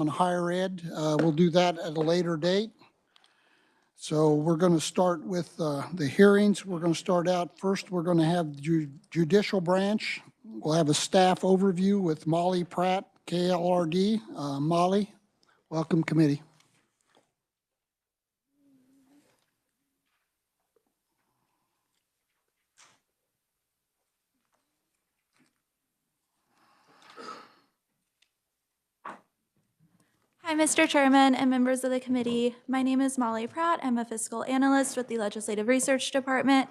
on higher ed. We'll do that at a later date. So we're going to start with the hearings. We're going to start out first. We're going to have judicial branch. We'll have a staff overview with Molly Pratt, KLRD. Molly, welcome committee. Hi, Mr. Chairman and members of the committee. My name is Molly Pratt. I'm a fiscal analyst with the Legislative Research Department.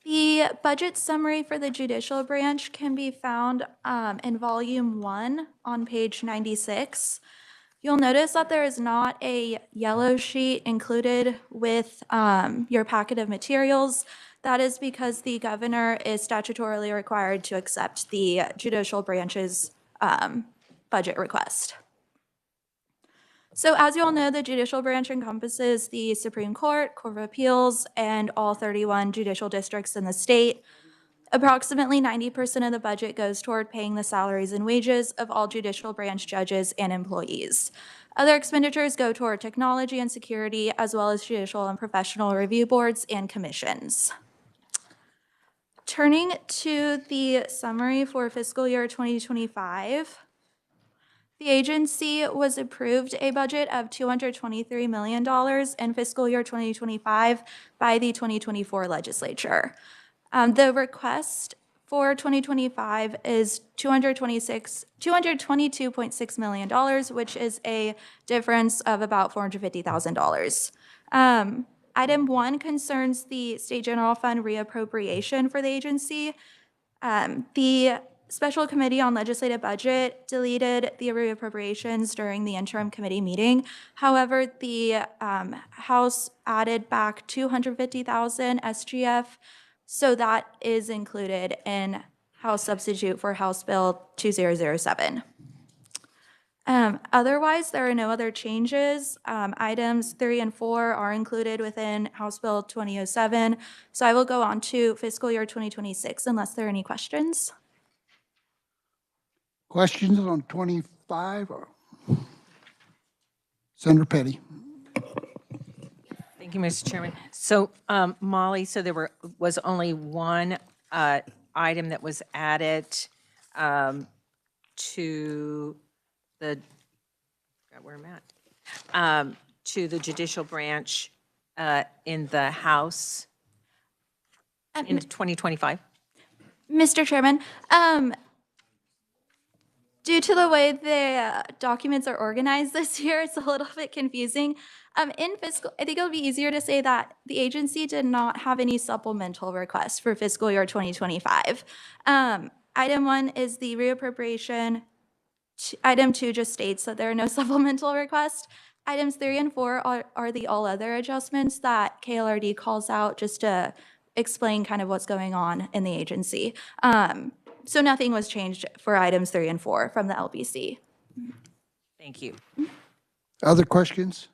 The budget summary for the judicial branch can be found in volume 1 on page 96. You'll notice that there is not a yellow sheet included with your packet of materials. That is because the governor is statutorily required to accept the judicial branch's budget request. So as you all know, the judicial branch encompasses the Supreme Court, Court of Appeals, and all 31 judicial districts in the state. Approximately 90% of the budget goes toward paying the salaries and wages of all judicial branch judges and employees. Other expenditures go toward technology and security, as well as judicial and professional review boards and commissions. Turning to the summary for fiscal year 2025, the agency was approved a budget of $223 million in fiscal year 2025 by the 2024 legislature. The request for 2025 is $222.6 million, which is a difference of about $450,000. Item 1 concerns the State General Fund reappropriation for the agency. The Special Committee on Legislative Budget deleted the reappropriations during the interim committee meeting. However, the House added back $250,000 SGF, so that is included in House substitute for House Bill 2007. Otherwise, there are no other changes. Items 3 and 4 are included within House Bill 2007. So I will go on to fiscal year 2026 unless there are any questions. Questions on 25? Senator Petty. Thank you, Mr. Chairman. So, Molly, so there was only one item that was added to the, where I'm at, to the judicial branch in the House in 2025. Mr. Chairman, due to the way the documents are organized this year, it's a little bit confusing. In fiscal, I think it'll be easier to say that the agency did not have any supplemental requests for fiscal year 2025. Item 1 is the reappropriation. Item 2 just states that there are no supplemental requests. Items 3 and 4 are the all other adjustments that KLRD calls out just to explain kind of what's going on in the agency. So nothing was changed for items 3 and 4 from the LBC. Thank you. Other questions?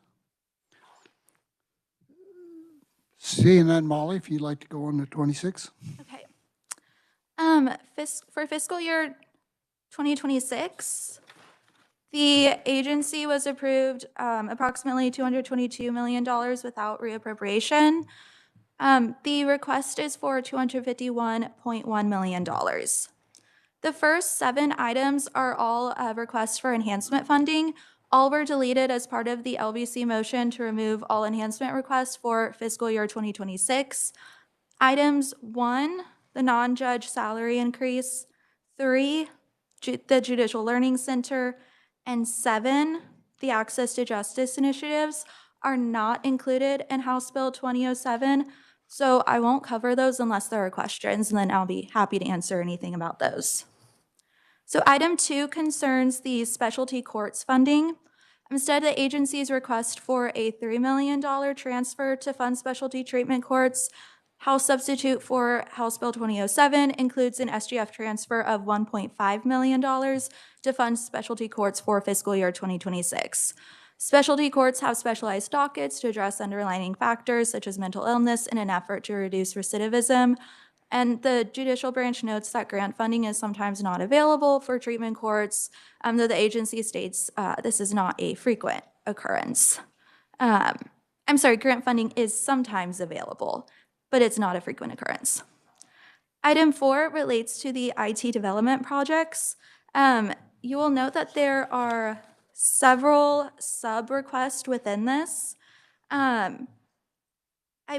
Seeing none, Molly, if you'd like to go on to 26. Okay. For fiscal year 2026, the agency was approved approximately $222 million without reappropriation. The request is for $251.1 million. The first 7 items are all requests for enhancement funding. All were deleted as part of the LBC motion to remove all enhancement requests for fiscal year 2026. Items 1, the non-judge salary increase, 3, the Judicial Learning Center, and 7, the Access to Justice initiatives are not included in House Bill 2007. So I won't cover those unless there are questions, and then I'll be happy to answer anything about those. So item 2 concerns the specialty courts funding. Instead, the agency's request for a $3 million transfer to fund specialty treatment courts. House substitute for House Bill 2007 includes an SGF transfer of $1.5 million to fund specialty courts for fiscal year 2026. Specialty courts have specialized dockets to address underlying factors such as mental illness in an effort to reduce recidivism. And the judicial branch notes that grant funding is sometimes not available for treatment courts, though the agency states this is not a frequent occurrence. I'm sorry, grant funding is sometimes available, but it's not a frequent occurrence. Item 4 relates to the IT development projects. You will note that there are several sub-requests within this. I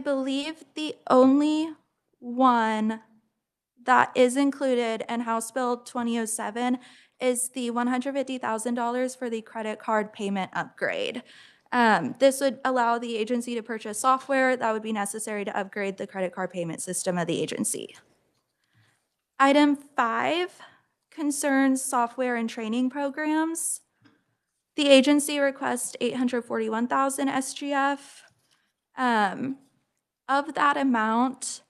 believe the only one that is included in House Bill 2007 is the $150,000 for the credit card payment upgrade. This would allow the agency to purchase software that would be necessary to upgrade the credit card payment system of the agency. Item 5 concerns software and training programs. The agency requests $841,000 SGF. Of that amount,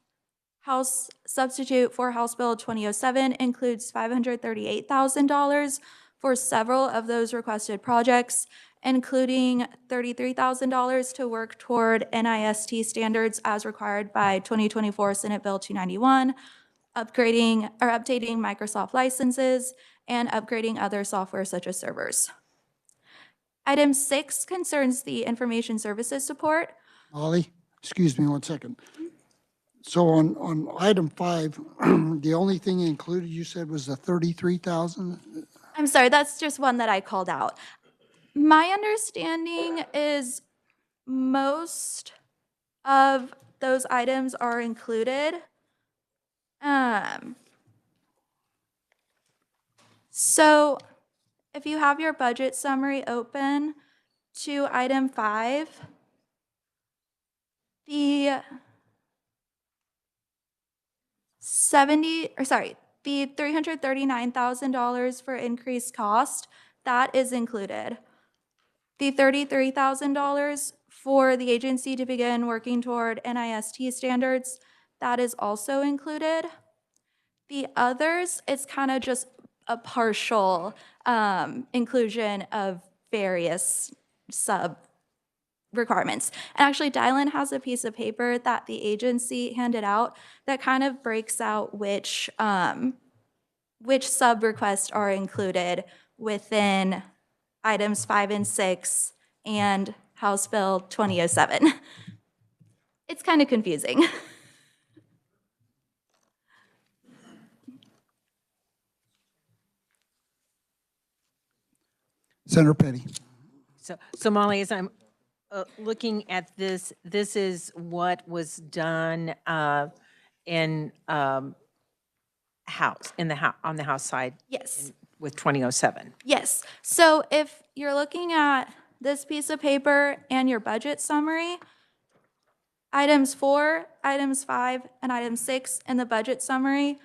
House substitute for House Bill 2007 includes $538,000 for several of those requested projects, including $33,000 to work toward NIST standards as required by 2024 Senate Bill 291, upgrading or updating Microsoft licenses, and upgrading other software such as servers. Item 6 concerns the information services support. Molly, excuse me 1 second. So on item 5, the only thing included, you said, was the 33,000? I'm sorry, that's just one that I called out. My understanding is most of those items are included. So if you have your budget summary open to item 5, the the $339,000 for increased cost, that is included. The $33,000 for the agency to begin working toward NIST standards, that is also included. The others, it's kind of just a partial inclusion of various sub requirements. And actually, Dylan has a piece of paper that the agency handed out that kind of breaks out which sub-requests are included within items 5 and 6 and House Bill 2007. It's kind of confusing. Senator Petty. So Molly, as I'm looking at this, this is what was done in House, on the House side. Yes. With 2007. Yes. So if you're looking at this piece of paper and your budget summary, items 4, items 5, and item 6 in the budget summary,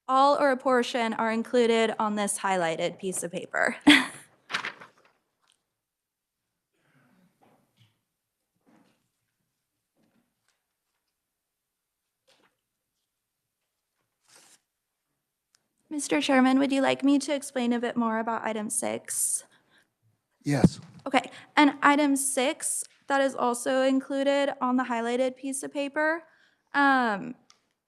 all or a portion are included on this highlighted piece of paper. Mr. Chairman, would you like me to explain a bit more about item 6? Yes. Okay, and item 6, that is also included on the highlighted piece of paper. The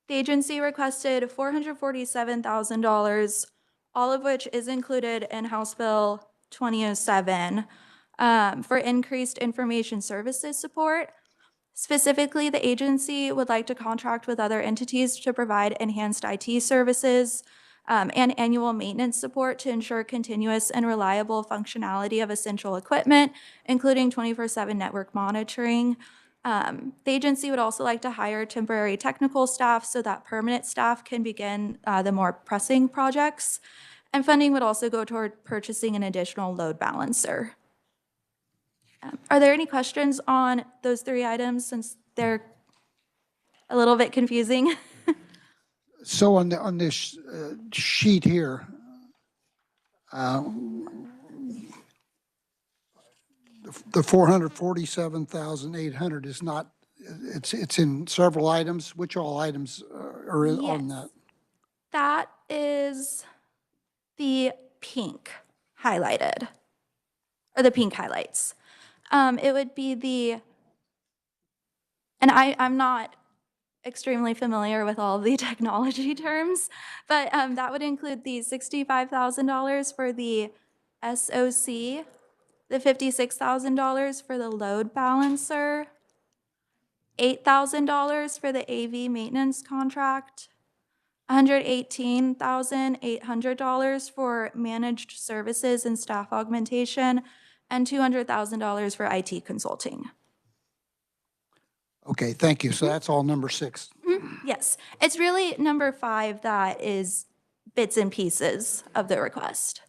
agency requested $447,000, all of which is included in House Bill 2007 for increased information services support. Specifically, the agency would like to contract with other entities to provide enhanced IT services and annual maintenance support to ensure continuous and reliable functionality of essential equipment, including 24/7 network monitoring. The agency would also like to hire temporary technical staff so that permanent staff can begin the more pressing projects. And funding would also go toward purchasing an additional load balancer. Are there any questions on those 3 items since they're a little bit confusing? So on this sheet here, the 447,800 is not, it's in several items. Which all items are on Yes. that? That is the pink highlighted, or the pink highlights. It would be the, and I'm not extremely familiar with all of the technology terms, but that would include the $65,000 for the SOC, the $56,000 for the load balancer, $8,000 for the AV maintenance contract, $118,800 for managed services and staff augmentation, and $200,000 for IT consulting. Okay, thank you. So that's all number 6. Yes, it's really number 5 that is bits and pieces of the request.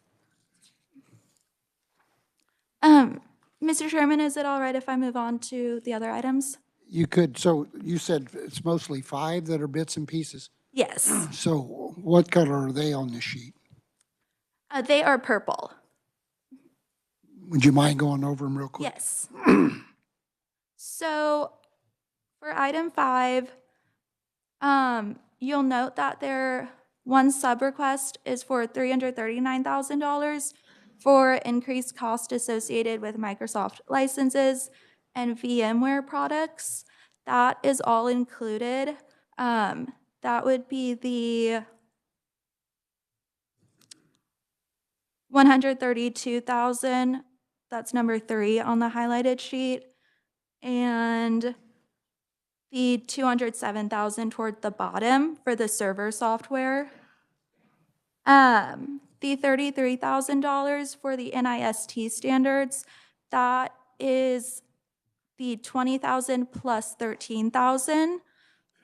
Mr. Chairman, is it all right if I move on to the other items? You could, so you said it's mostly 5 that are bits and pieces. Yes, So what color are they on this sheet? they are purple. Would you mind going over them real quick? Yes. So for item 5, you'll note that their one sub-request is for $339,000 for increased cost associated with Microsoft licenses and VMware products. That is all included. That would be the $132,000. That's number 3 on the highlighted sheet. And the $207,000 toward the bottom for the server software. The $33,000 for the NIST standards, that is the $20,000 plus $13,000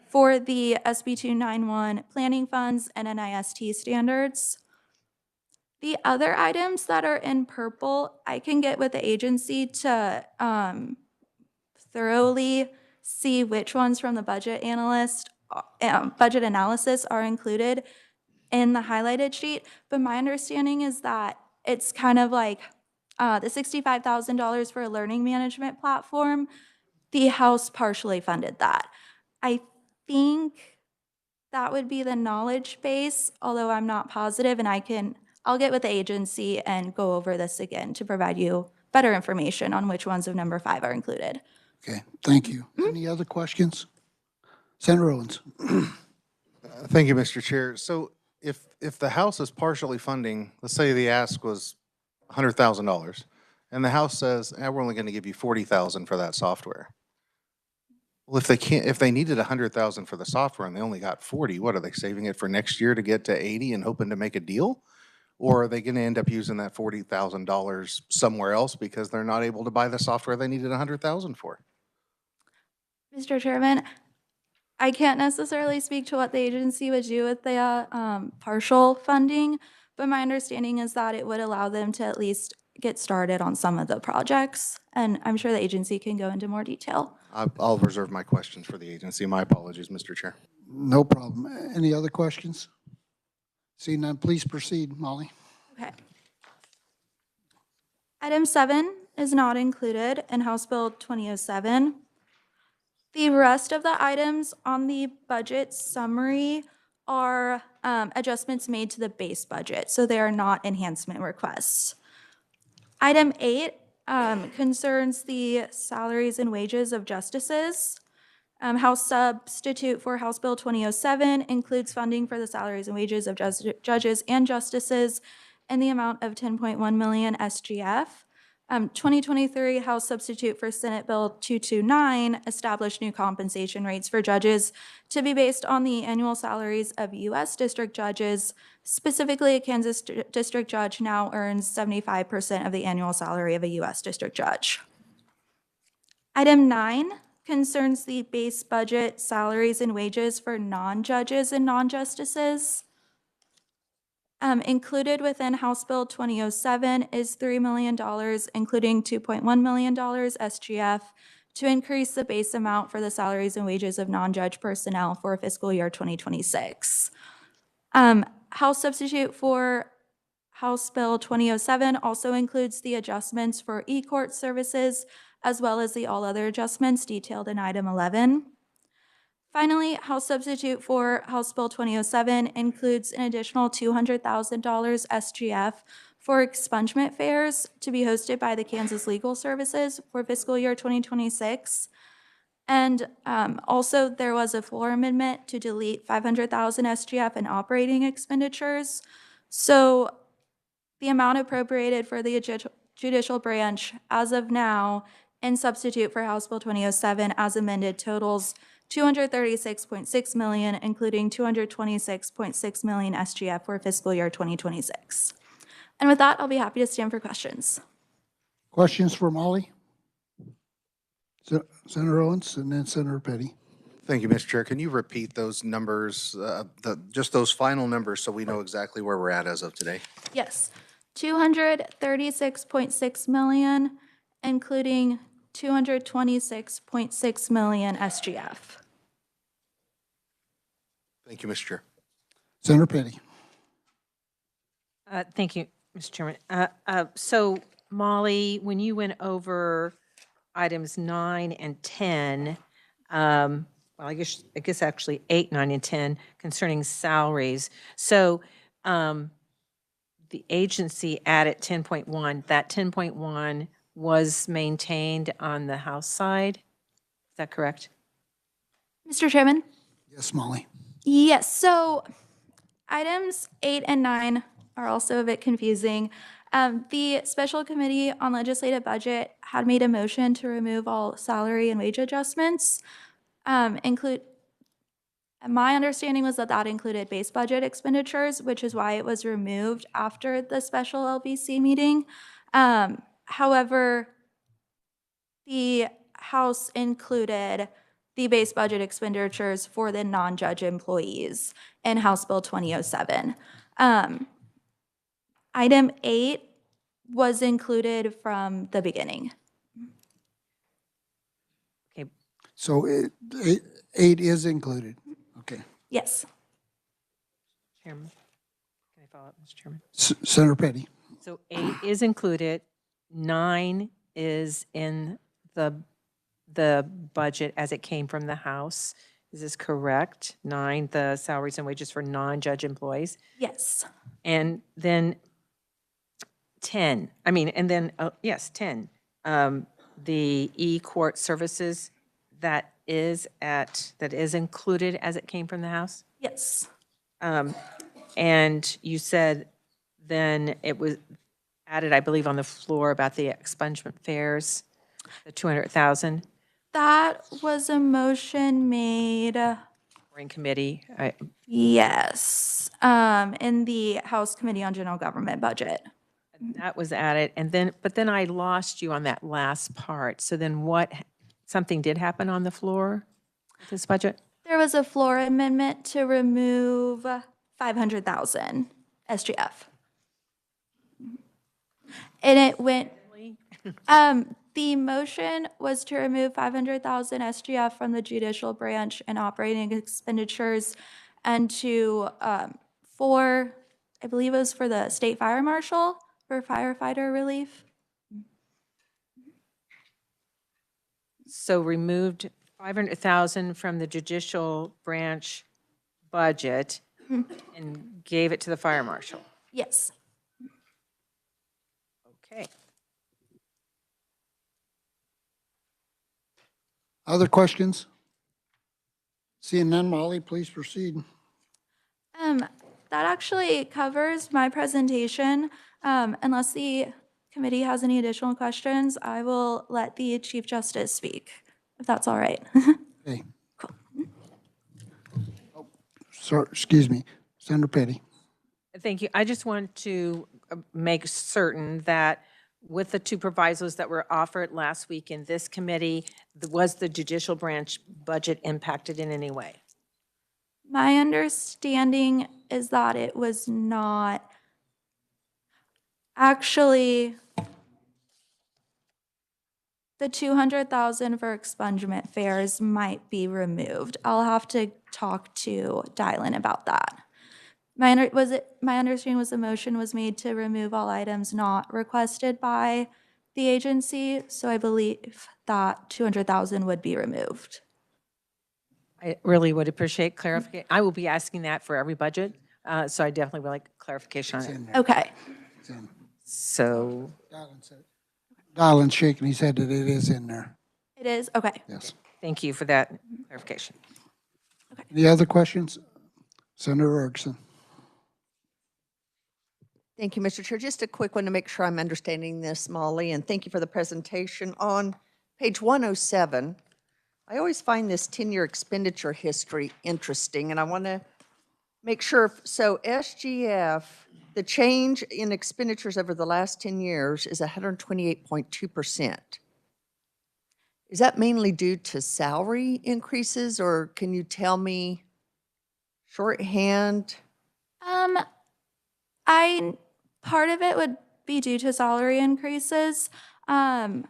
for the SB 291 planning funds and NIST standards. The other items that are in purple, I can get with the agency to thoroughly see which ones from the budget analysis are included in the highlighted sheet, but my understanding is that it's kind of like the $65,000 for a learning management platform, the House partially funded that. I think that would be the knowledge base, although I'm not positive, and I'll get with the agency and go over this again to provide you better information on which ones of number 5 are included. Okay, thank you. Any other questions? Senator Owens? Thank you, Mr. Chair. So if the House is partially funding, let's say the ask was $100,000, and the House says, we're only going to give you $40,000 for that software. Well, if they needed $100,000 for the software and they only got 40, what are they saving it for next year to get to 80 and hoping to make a deal? Or are they going to end up using that $40,000 somewhere else because they're not able to buy the software they needed $100,000 for? Mr. Chairman, I can't necessarily speak to what the agency would do with the partial funding, but my understanding is that it would allow them to at least get started on some of the projects, and I'm sure the agency can go into more detail. I'll reserve my questions for the agency. My apologies, Mr. Chair. No problem. Any other questions? Seeing none, please proceed, Molly. Okay. Item 7 is not included in House Bill 2007. The rest of the items on the budget summary are adjustments made to the base budget, so they are not enhancement requests. Item 8 concerns the salaries and wages of justices. House substitute for House Bill 2007 includes funding for the salaries and wages of judges and justices in the amount of 10.1 million SGF. 2023 House substitute for Senate Bill 229 established new compensation rates for judges to be based on the annual salaries of U.S. district judges. Specifically, a Kansas district judge now earns 75% of the annual salary of a U.S. district judge. Item 9 concerns the base budget salaries and wages for non-judges and non-justices. Included within House Bill 2007 is $3 million, including $2.1 million SGF, to increase the base amount for the salaries and wages of non-judge personnel for fiscal year 2026. House substitute for House Bill 2007 also includes the adjustments for e-court services, as well as the all other adjustments detailed in item 11. Finally, House substitute for House Bill 2007 includes an additional $200,000 SGF for expungement fairs to be hosted by the Kansas Legal Services for fiscal year 2026. And also, there was a floor amendment to delete 500,000 SGF in operating expenditures. So the amount appropriated for the judicial branch as of now and substitute for House Bill 2007 as amended totals $236.6 million, including $226.6 million SGF for fiscal year 2026. And with that, I'll be happy to stand for questions. Questions for Molly? Senator Owens and then Senator Petty. Thank you, Mr. Chair. Can you repeat those numbers, just those final numbers so we know exactly where we're at as of today? Yes, 236.6 million, including 226.6 million SGF. Thank you, Mr. Chair. Senator Petty. Thank you, Mr. Chairman. So Molly, when you went over items 9 and 10, well, I guess actually 8, 9, and 10 concerning salaries. So the agency added 10.1. That 10.1 was maintained on the House side. Is that correct? Mr. Chairman? Yes, Molly. Yes, so items 8 and 9 are also a bit confusing. The Special Committee on Legislative Budget had made a motion to remove all salary and wage adjustments. My understanding was that that included base budget expenditures, which is why it was removed after the special LBC meeting. However, the House included the base budget expenditures for the non-judge employees in House Bill 2007. Item 8 was included from the beginning. Okay, So 8 is included. Okay. Yes. Chairman. Can I follow up, Mr. Chairman? Senator Petty. So 8 is included, 9 is in the budget as it came from the House. Is this correct? 9, the salaries and wages for non-judge employees. Yes. And then 10, yes, 10. The e-court services that is included as it came from the House? Yes. And you said then it was added, I believe, on the floor about the expungement fares, the 200,000 That was a motion made, in committee. yes, in the House Committee on General Government Budget. That was added, but then I lost you on that last part. So then something did happen on the floor with this budget? There was a floor amendment to remove 500,000 SGF. And it went, the motion was to remove 500,000 SGF from the judicial branch and operating expenditures and to, I believe it was for the state fire marshal for firefighter relief. So removed 500,000 from the judicial branch budget and gave it to the fire marshal. Yes. Okay. Other questions? Seeing none, Molly, please proceed. That actually covers my presentation. Unless the committee has any additional questions, I will let the Chief Justice speak, if that's all right. Okay. Oh, sorry, excuse me. Senator Petty. Thank you. I just want to make certain that with the 2 provisos that were offered last week in this committee, was the judicial branch budget impacted in any way? My understanding is that it was not. Actually, the 200,000 for expungement fares might be removed. I'll have to talk to Dylan about that. My understanding was the motion was made to remove all items not requested by the agency, so I believe that 200,000 would be removed. I really would appreciate clarification. I will be asking that for every budget, so I definitely would like clarification on It's it. in there. Okay. It's in. So, Dylan's shaking his head that it is in there. It is? Okay. Yes. Thank you for that clarification. Any other questions? Senator Erickson. Thank you, Mr. Chair. Just a quick one to make sure I'm understanding this, Molly, and thank you for the presentation. On page 107, I always find this 10-year expenditure history interesting, and I want to make sure, so SGF, the change in expenditures over the last 10 years is 128.2%. Is that mainly due to salary increases, or can you tell me shorthand? Part of it would be due to salary increases. I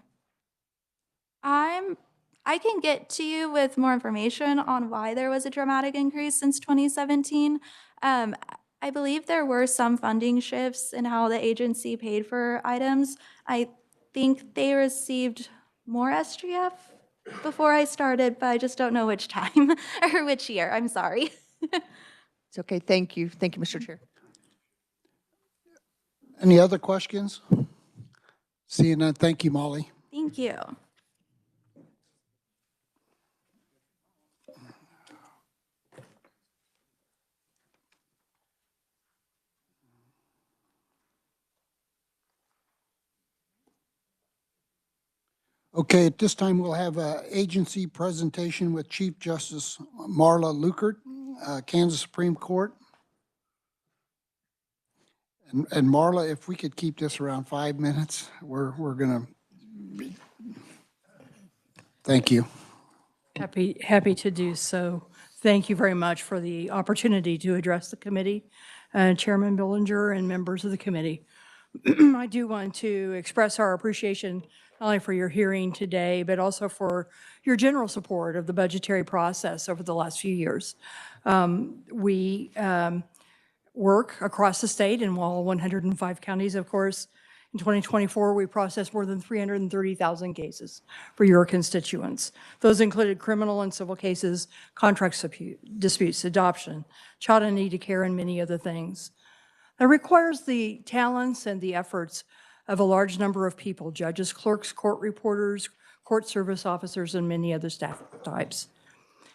can get to you with more information on why there was a dramatic increase since 2017. I believe there were some funding shifts in how the agency paid for items. I think they received more SGF before I started, but I just don't know which time or which year. I'm sorry. It's okay. Thank you. Thank you, Mr. Chair. Any other questions? Seeing none, thank you, Molly. Thank you. Okay, at this time, we'll have an agency presentation with Chief Justice Marla Lukert, Kansas Supreme Court. And Marla, if we could keep this around 5 minutes, we're going to, thank you. Happy to do so. Thank you very much for the opportunity to address the committee, Chairman Billinger and members of the committee. I do want to express our appreciation not only for your hearing today, but also for your general support of the budgetary process over the last few years. We work across the state in all 105 counties, of course. In 2024, we processed more than 330,000 cases for your constituents. Those included criminal and civil cases, contract disputes, adoption, child in need of care, and many other things. That requires the talents and the efforts of a large number of people, judges, clerks, court reporters, court service officers, and many other staff types.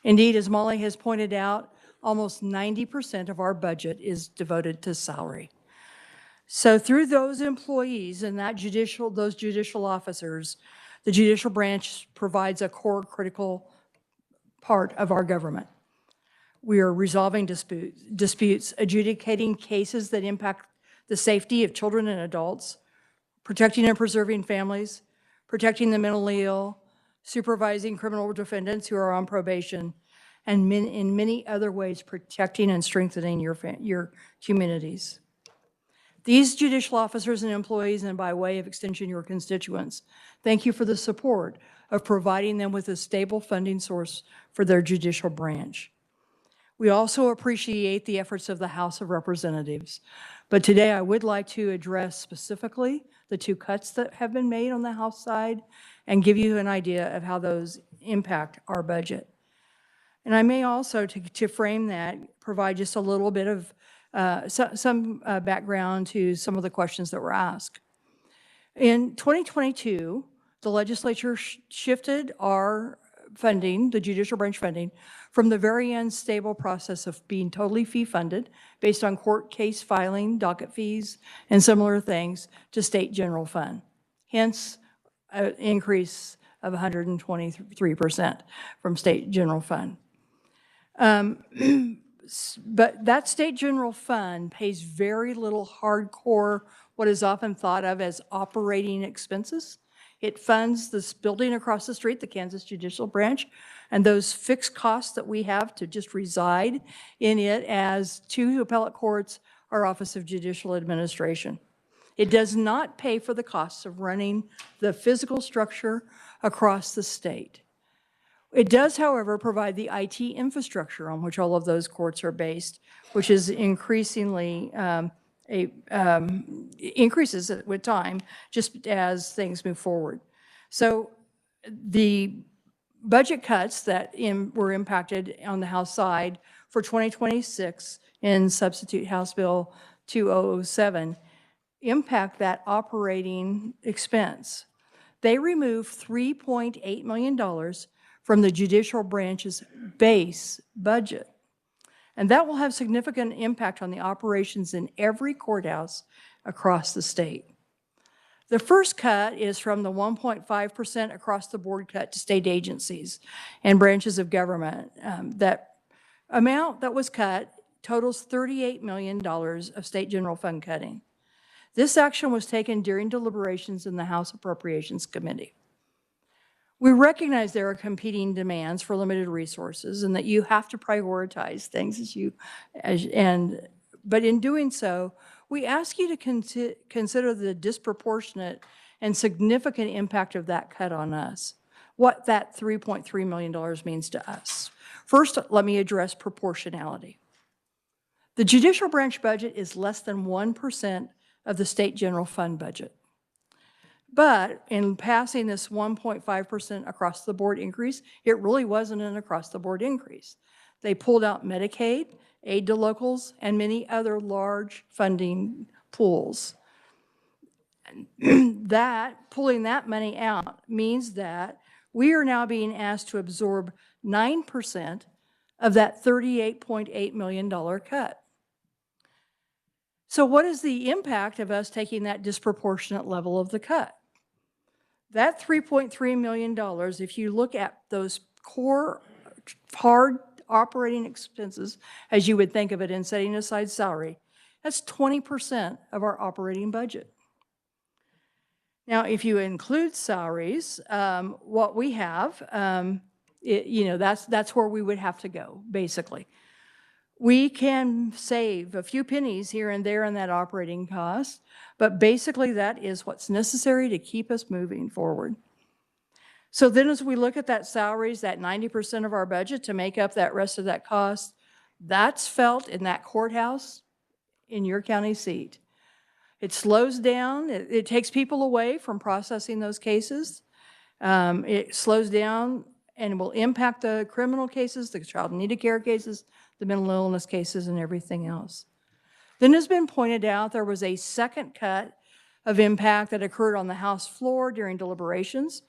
Indeed, as Molly has pointed out, almost 90% of our budget is devoted to salary. So through those employees and those judicial officers, the judicial branch provides a core critical part of our government. We are resolving disputes, adjudicating cases that impact the safety of children and adults, protecting and preserving families, protecting the mentally ill, supervising criminal defendants who are on probation, and in many other ways protecting and strengthening your communities. These judicial officers and employees, and by way of extension, your constituents, thank you for the support of providing them with a stable funding source for their judicial branch. We also appreciate the efforts of the House of Representatives, but today I would like to address specifically the 2 cuts that have been made on the House side and give you an idea of how those impact our budget. And I may also, to frame that, provide just a little bit of some background to some of the questions that were asked. In 2022, the legislature shifted our funding, the judicial branch funding, from the very unstable process of being totally fee-funded based on court case filing, docket fees, and similar things to state general fund. Hence, an increase of 123% from state general fund. But that state general fund pays very little hardcore, what is often thought of as operating expenses. It funds this building across the street, the Kansas Judicial Branch, and those fixed costs that we have to just reside in it as 2 appellate courts, our Office of Judicial Administration. It does not pay for the costs of running the physical structure across the state. It does, however, provide the IT infrastructure on which all of those courts are based, which is increasingly increases with time just as things move forward. So the budget cuts that were impacted on the House side for 2026 in Substitute House Bill 2007 impact that operating expense. They remove $3.8 million from the judicial branch's base budget. And that will have significant impact on the operations in every courthouse across the state. The first cut is from the 1.5% across the board cut to state agencies and branches of government. That amount that was cut totals $38 million of state general fund cutting. This action was taken during deliberations in the House Appropriations Committee. We recognize there are competing demands for limited resources and that you have to prioritize things but in doing so, we ask you to consider the disproportionate and significant impact of that cut on us, what that $3.3 million means to us. First, let me address proportionality. The judicial branch budget is less than 1% of the state general fund budget. But in passing this 1.5% across the board increase, it really wasn't an across the board increase. They pulled out Medicaid, aid to locals, and many other large funding pools. Pulling that money out means that we are now being asked to absorb 9% of that $38.8 million cut. So what is the impact of us taking that disproportionate level of the cut? That $3.3 million, if you look at those core hard operating expenses, as you would think of it in setting aside salary, that's 20% of our operating budget. Now, if you include salaries, what we have, that's where we would have to go, basically. We can save a few pennies here and there in that operating cost, but basically that is what's necessary to keep us moving forward. So then as we look at that salaries, that 90% of our budget to make up that rest of that cost, that's felt in that courthouse in your county seat. It slows down, it takes people away from processing those cases. It slows down and will impact the criminal cases, the child needed care cases, the mental illness cases, and everything else. Then, as been pointed out, there was a second cut of impact that occurred on the House floor during deliberations.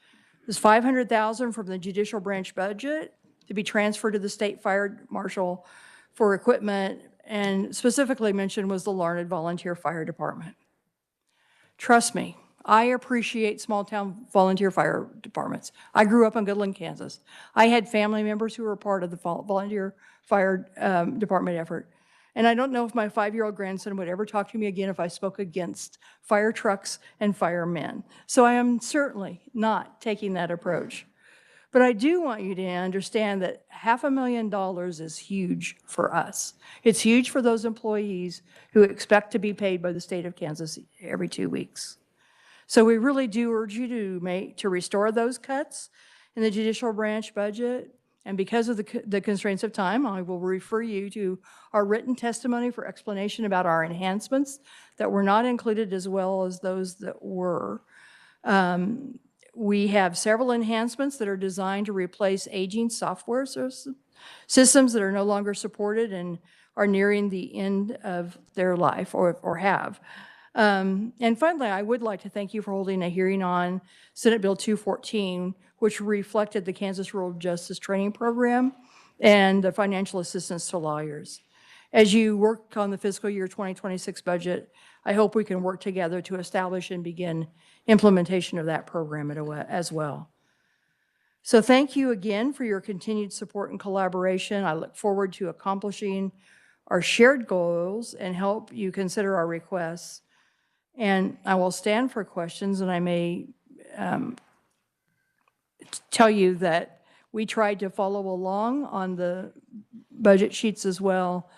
There's $500,000 from the judicial branch budget to be transferred to the state fire marshal for equipment, and specifically mentioned was the Larned Volunteer Fire Department. Trust me, I appreciate small-town volunteer fire departments. I grew up in Goodland, Kansas. I had family members who were part of the volunteer fire department effort. And I don't know if my 5-year-old grandson would ever talk to me again if I spoke against fire trucks and firemen. So I am certainly not taking that approach. But I do want you to understand that $500,000 is huge for us. It's huge for those employees who expect to be paid by the state of Kansas every 2 weeks. So we really do urge you to restore those cuts in the judicial branch budget. And because of the constraints of time, I will refer you to our written testimony for explanation about our enhancements that were not included as well as those that were. We have several enhancements that are designed to replace aging software systems that are no longer supported and are nearing the end of their life or have. And finally, I would like to thank you for holding a hearing on Senate Bill 214, which reflected the Kansas Rural Justice Training Program and the financial assistance to lawyers. As you work on the fiscal year 2026 budget, I hope we can work together to establish and begin implementation of that program as well. So thank you again for your continued support and collaboration. I look forward to accomplishing our shared goals and help you consider our requests. And I will stand for questions, and I may tell you that we tried to follow along on the budget sheets as well.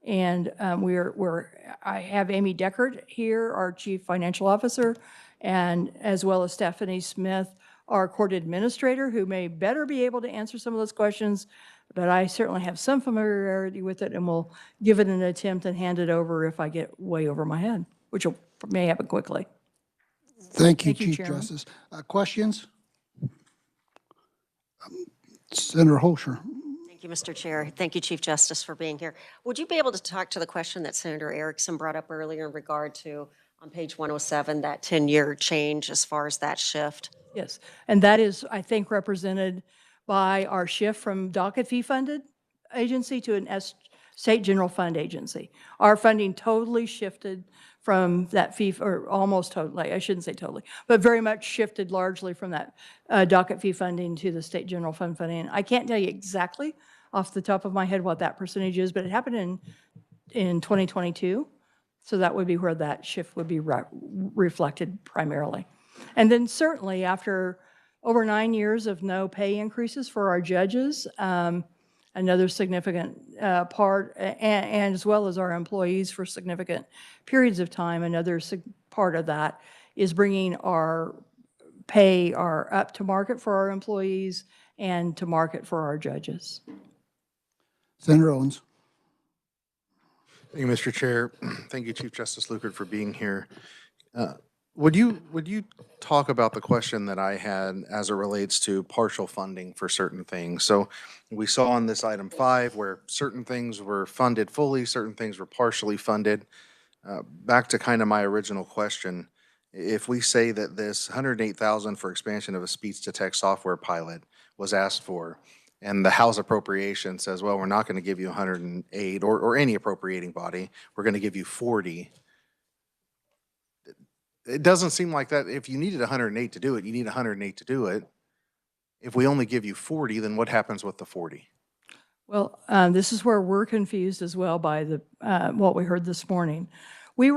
And I have Amy Deckert here, our Chief Financial Officer, and as well as Stephanie Smith, our court administrator, who may better be able to answer some of those questions, but I certainly have some familiarity with it and will give it an attempt and hand it over if I get way over my head, which may happen quickly. Thank you, Thank you, Chief Chairman. Justice. Questions? Senator Holscher. Thank you, Mr. Chair. Thank you, Chief Justice, for being here. Would you be able to talk to the question that Senator Erickson brought up earlier in regard to, on page 107, that 10-year change as far as that shift? Yes, and that is, I think, represented by our shift from docket fee funded agency to an state general fund agency. Our funding totally shifted from that fee, or almost totally, I shouldn't say totally, but very much shifted largely from that docket fee funding to the state general fund funding. I can't tell you exactly off the top of my head what that percentage is, but it happened in 2022. So that would be where that shift would be reflected primarily. And then certainly after over 9 years of no pay increases for our judges, another significant part, and as well as our employees for significant periods of time, another part of that is bringing our pay up to market for our employees and to market for our judges. Senator Owens. Thank you, Mr. Chair. Thank you, Chief Justice Lukert, for being here. Would you talk about the question that I had as it relates to partial funding for certain things? So we saw on this item 5 where certain things were funded fully, certain things were partially funded. Back to kind of my original question, if we say that this $108,000 for expansion of a speech-to-text software pilot was asked for, and the House appropriation says, well, we're not going to give you 108, or any appropriating body, we're going to give you 40. It doesn't seem like that. If you needed 108 to do it, you need 108 to do it. If we only give you 40, then what happens with the 40? Well, this is where we're confused as well by what we heard this morning. We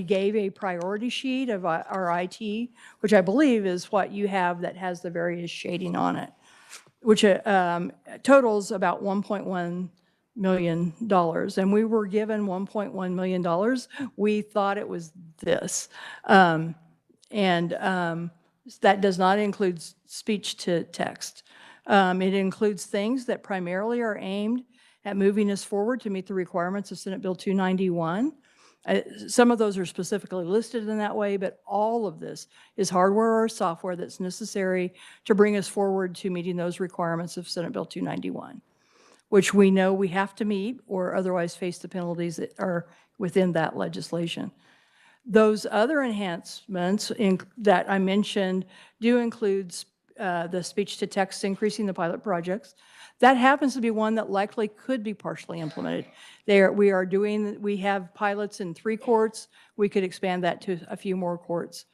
gave a priority sheet of our IT, which I believe is what you have that has the various shading on it, which totals about $1.1 million. And we were given $1.1 million. We thought it was this. That does not include speech to text. It includes things that primarily are aimed at moving us forward to meet the requirements of Senate Bill 291. Some of those are specifically listed in that way, but all of this is hardware or software that's necessary to bring us forward to meeting those requirements of Senate Bill 291, which we know we have to meet or otherwise face the penalties that are within that legislation. Those other enhancements that I mentioned do include the speech-to-text, increasing the pilot projects. That happens to be one that likely could be partially implemented. We have pilots in 3 courts. We could expand that to a few more courts.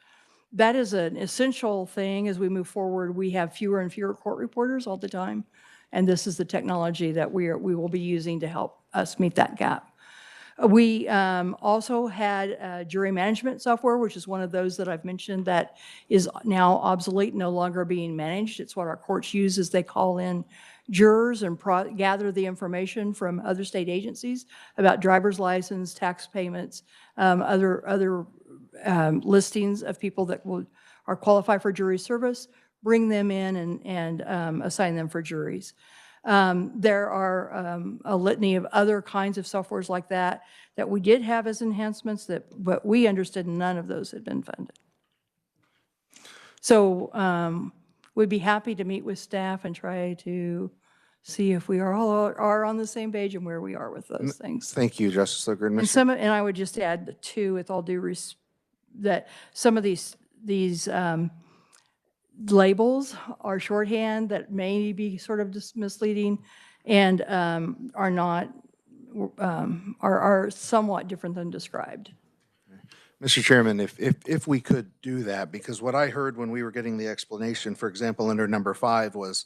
That is an essential thing as we move forward. We have fewer and fewer court reporters all the time, and this is the technology that we will be using to help us meet that gap. We also had jury management software, which is one of those that I've mentioned that is now obsolete, no longer being managed. It's what our courts use as they call in jurors and gather the information from other state agencies about driver's license, tax payments, other listings of people that are qualified for jury service, bring them in and assign them for juries. There are a litany of other kinds of softwares like that we did have as enhancements, but we understood none of those had been funded. So we'd be happy to meet with staff and try to see if we all are on the same page and where we are with those things. Thank you, Justice Lukert. And I would just add too, with all due respect, that some of these labels are shorthand that may be sort of just misleading and are somewhat different than described. Mr. Chairman, if we could do that, because what I heard when we were getting the explanation, for example, under number 5 was,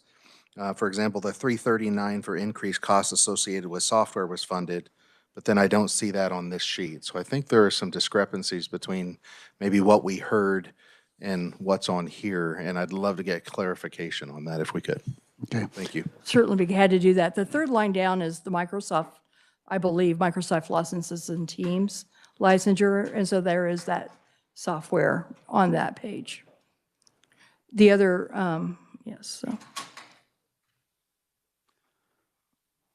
for example, the $339 for increased costs associated with software was funded, but then I don't see that on this sheet. So I think there are some discrepancies between maybe what we heard and what's on here, and I'd love to get clarification on that if we could. Okay. Thank you. Certainly we had to do that. The third line down is the Microsoft, I believe, Microsoft Licenses and Teams licensure, and so there is that software on that page. The other, yes, so.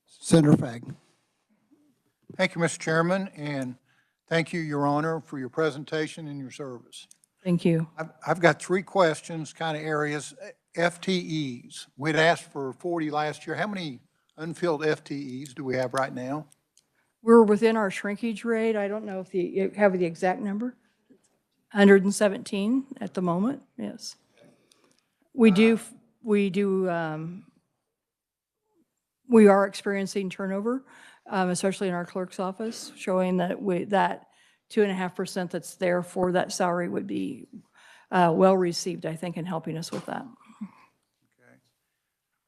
Senator Fagg. Thank you, Mr. Chairman, and thank you, Your Honor, for your presentation and your service. Thank you. I've got 3 questions, kind of areas. FTEs, we'd asked for 40 last year. How many unfilled FTEs do we have right now? We're within our shrinkage rate. I don't know if you have the exact number. 117 at the moment, yes. We do We do, we are experiencing turnover, especially in our clerk's office, showing that that 2.5% that's there for that salary would be well received, I think, in helping us with that.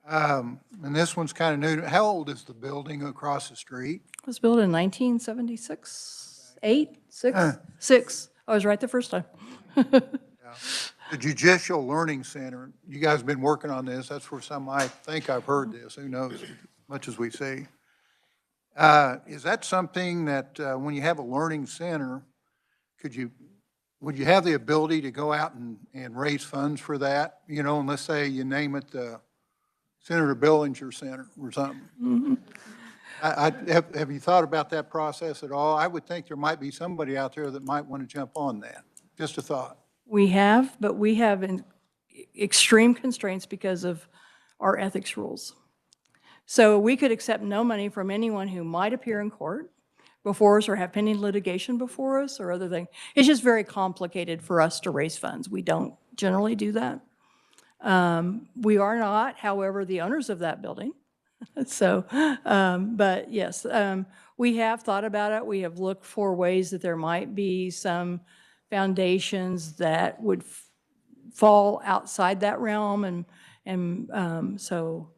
And this one's kind of new. How old is the building across the street? It was built in 1976, 8, 6, 6. I was right the first time. The Judicial Learning Center, you guys have been working on this. That's where I think I've heard this. Who knows, much as we see. Is that something that when you have a learning center, would you have the ability to go out and raise funds for that? You know, and let's say you name it the Senator Billinger Center or something. Have you thought about that process at all? I would think there might be somebody out there that might want to jump on that. Just a thought. We have, but we have extreme constraints because of our ethics rules. So we could accept no money from anyone who might appear in court before us or have pending litigation before us or other things. It's just very complicated for us to raise funds. We don't generally do that. We are not, however, the owners of that building. So, but yes, we have thought about it. We have looked for ways that there might be some foundations that would fall outside that realm, and so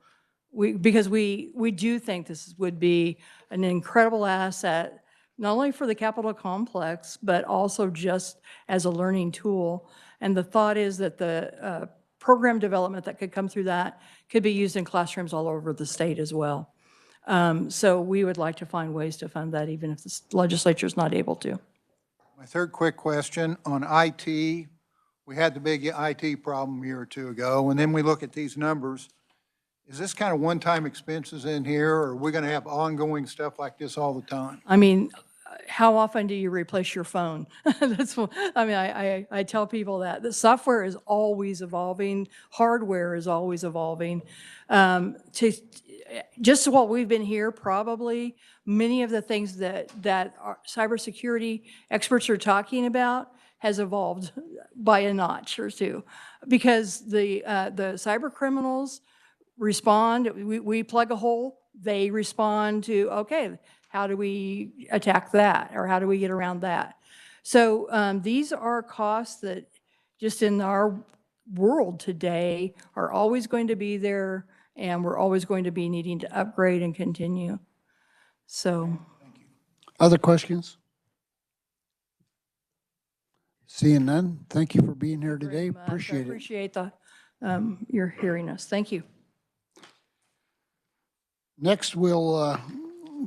because we do think this would be an incredible asset, not only for the Capitol complex, but also just as a learning tool. And the thought is that the program development that could come through that could be used in classrooms all over the state as well. So we would like to find ways to fund that, even if the legislature is not able to. My third quick question on IT. We had the big IT problem a year or two ago, and then we look at these numbers. Is this kind of one-time expenses in here, or are we going to have ongoing stuff like this all the time? I mean, how often do you replace your phone? That's what, I mean, I tell people that the software is always evolving, hardware is always evolving. Just while we've been here, probably many of the things that our cybersecurity experts are talking about has evolved by a notch or two, because the cyber criminals respond. We plug a hole, they respond to, okay, how do we attack that, or how do we get around that? So these are costs that just in our world today are always going to be there, and we're always going to be needing to upgrade and continue. So. Other questions? Seeing none, thank you for being here today. I Appreciate it. appreciate your hearing us. Thank you. Next, we'll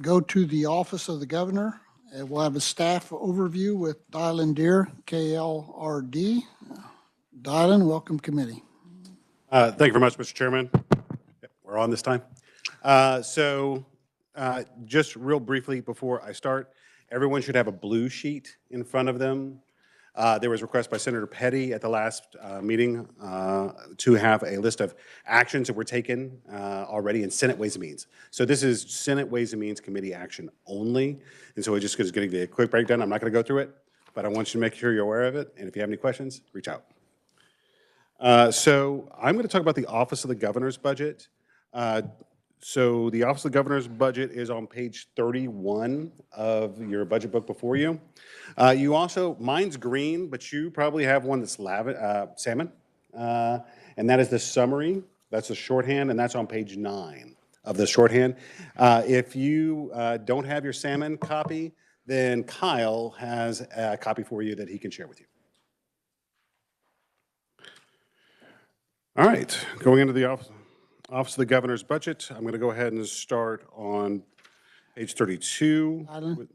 go to the Office of the Governor, and we'll have a staff overview with Dylan Deere, KLRD. Dylan, welcome committee. Thank you very much, Mr. Chairman. Yep, we're on this time. Just real briefly before I start, everyone should have a blue sheet in front of them. There was a request by Senator Petty at the last meeting to have a list of actions that were taken already in Senate Ways and Means. So this is Senate Ways and Means Committee action only. And so we're just going to give you a quick breakdown. I'm not going to go through it, but I want you to make sure you're aware of it. And if you have any questions, reach out. So I'm going to talk about the Office of the Governor's budget. So the Office of the Governor's budget is on page 31 of your budget book before you. You also, mine's green, but you probably have one that's salmon. And that is the summary. That's the shorthand, and that's on page 9 of the shorthand. If you don't have your salmon copy, then Kyle has a copy for you that he can share with you. All right, going into the Office of the Governor's budget, I'm going to go ahead and start on page 32. Dylan,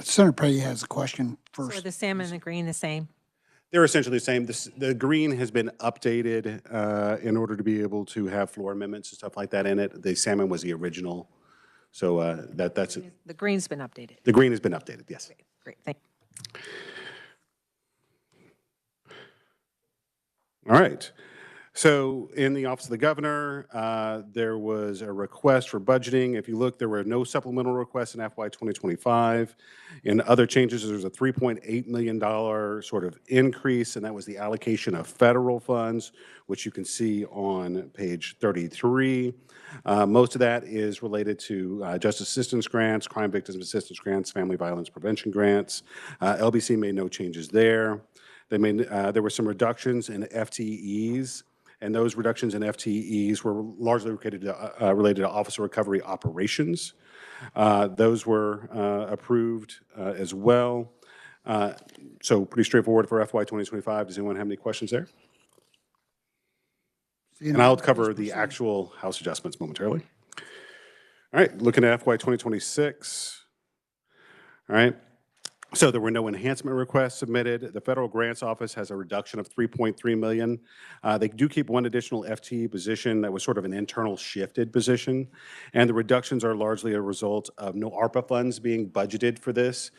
Senator Petty has a question So are first. the salmon and the green the same? They're essentially the same. The green has been updated in order to be able to have floor amendments and stuff like that in it. The salmon was the original, so that's it. The green's been updated. The green has been updated, yes. Great, thank you. All right. So in the Office of the Governor, there was a request for budgeting. If you look, there were no supplemental requests in FY 2025. In other changes, there was a $3.8 million sort of increase, and that was the allocation of federal funds, which you can see on page 33. Most of that is related to justice assistance grants, crime victims assistance grants, family violence prevention grants. LBC made no changes there. There were some reductions in FTEs, and those reductions in FTEs were largely related to officer recovery operations. Those were approved as well. So pretty straightforward for FY 2025. Does anyone have any questions there? And I'll cover the actual House adjustments momentarily. All right, looking at FY 2026. All right. So there were no enhancement requests submitted. The Federal Grants Office has a reduction of $3.3 million. They do keep one additional FTE position that was sort of an internal shifted position. And the reductions are largely a result of no ARPA funds being budgeted for this.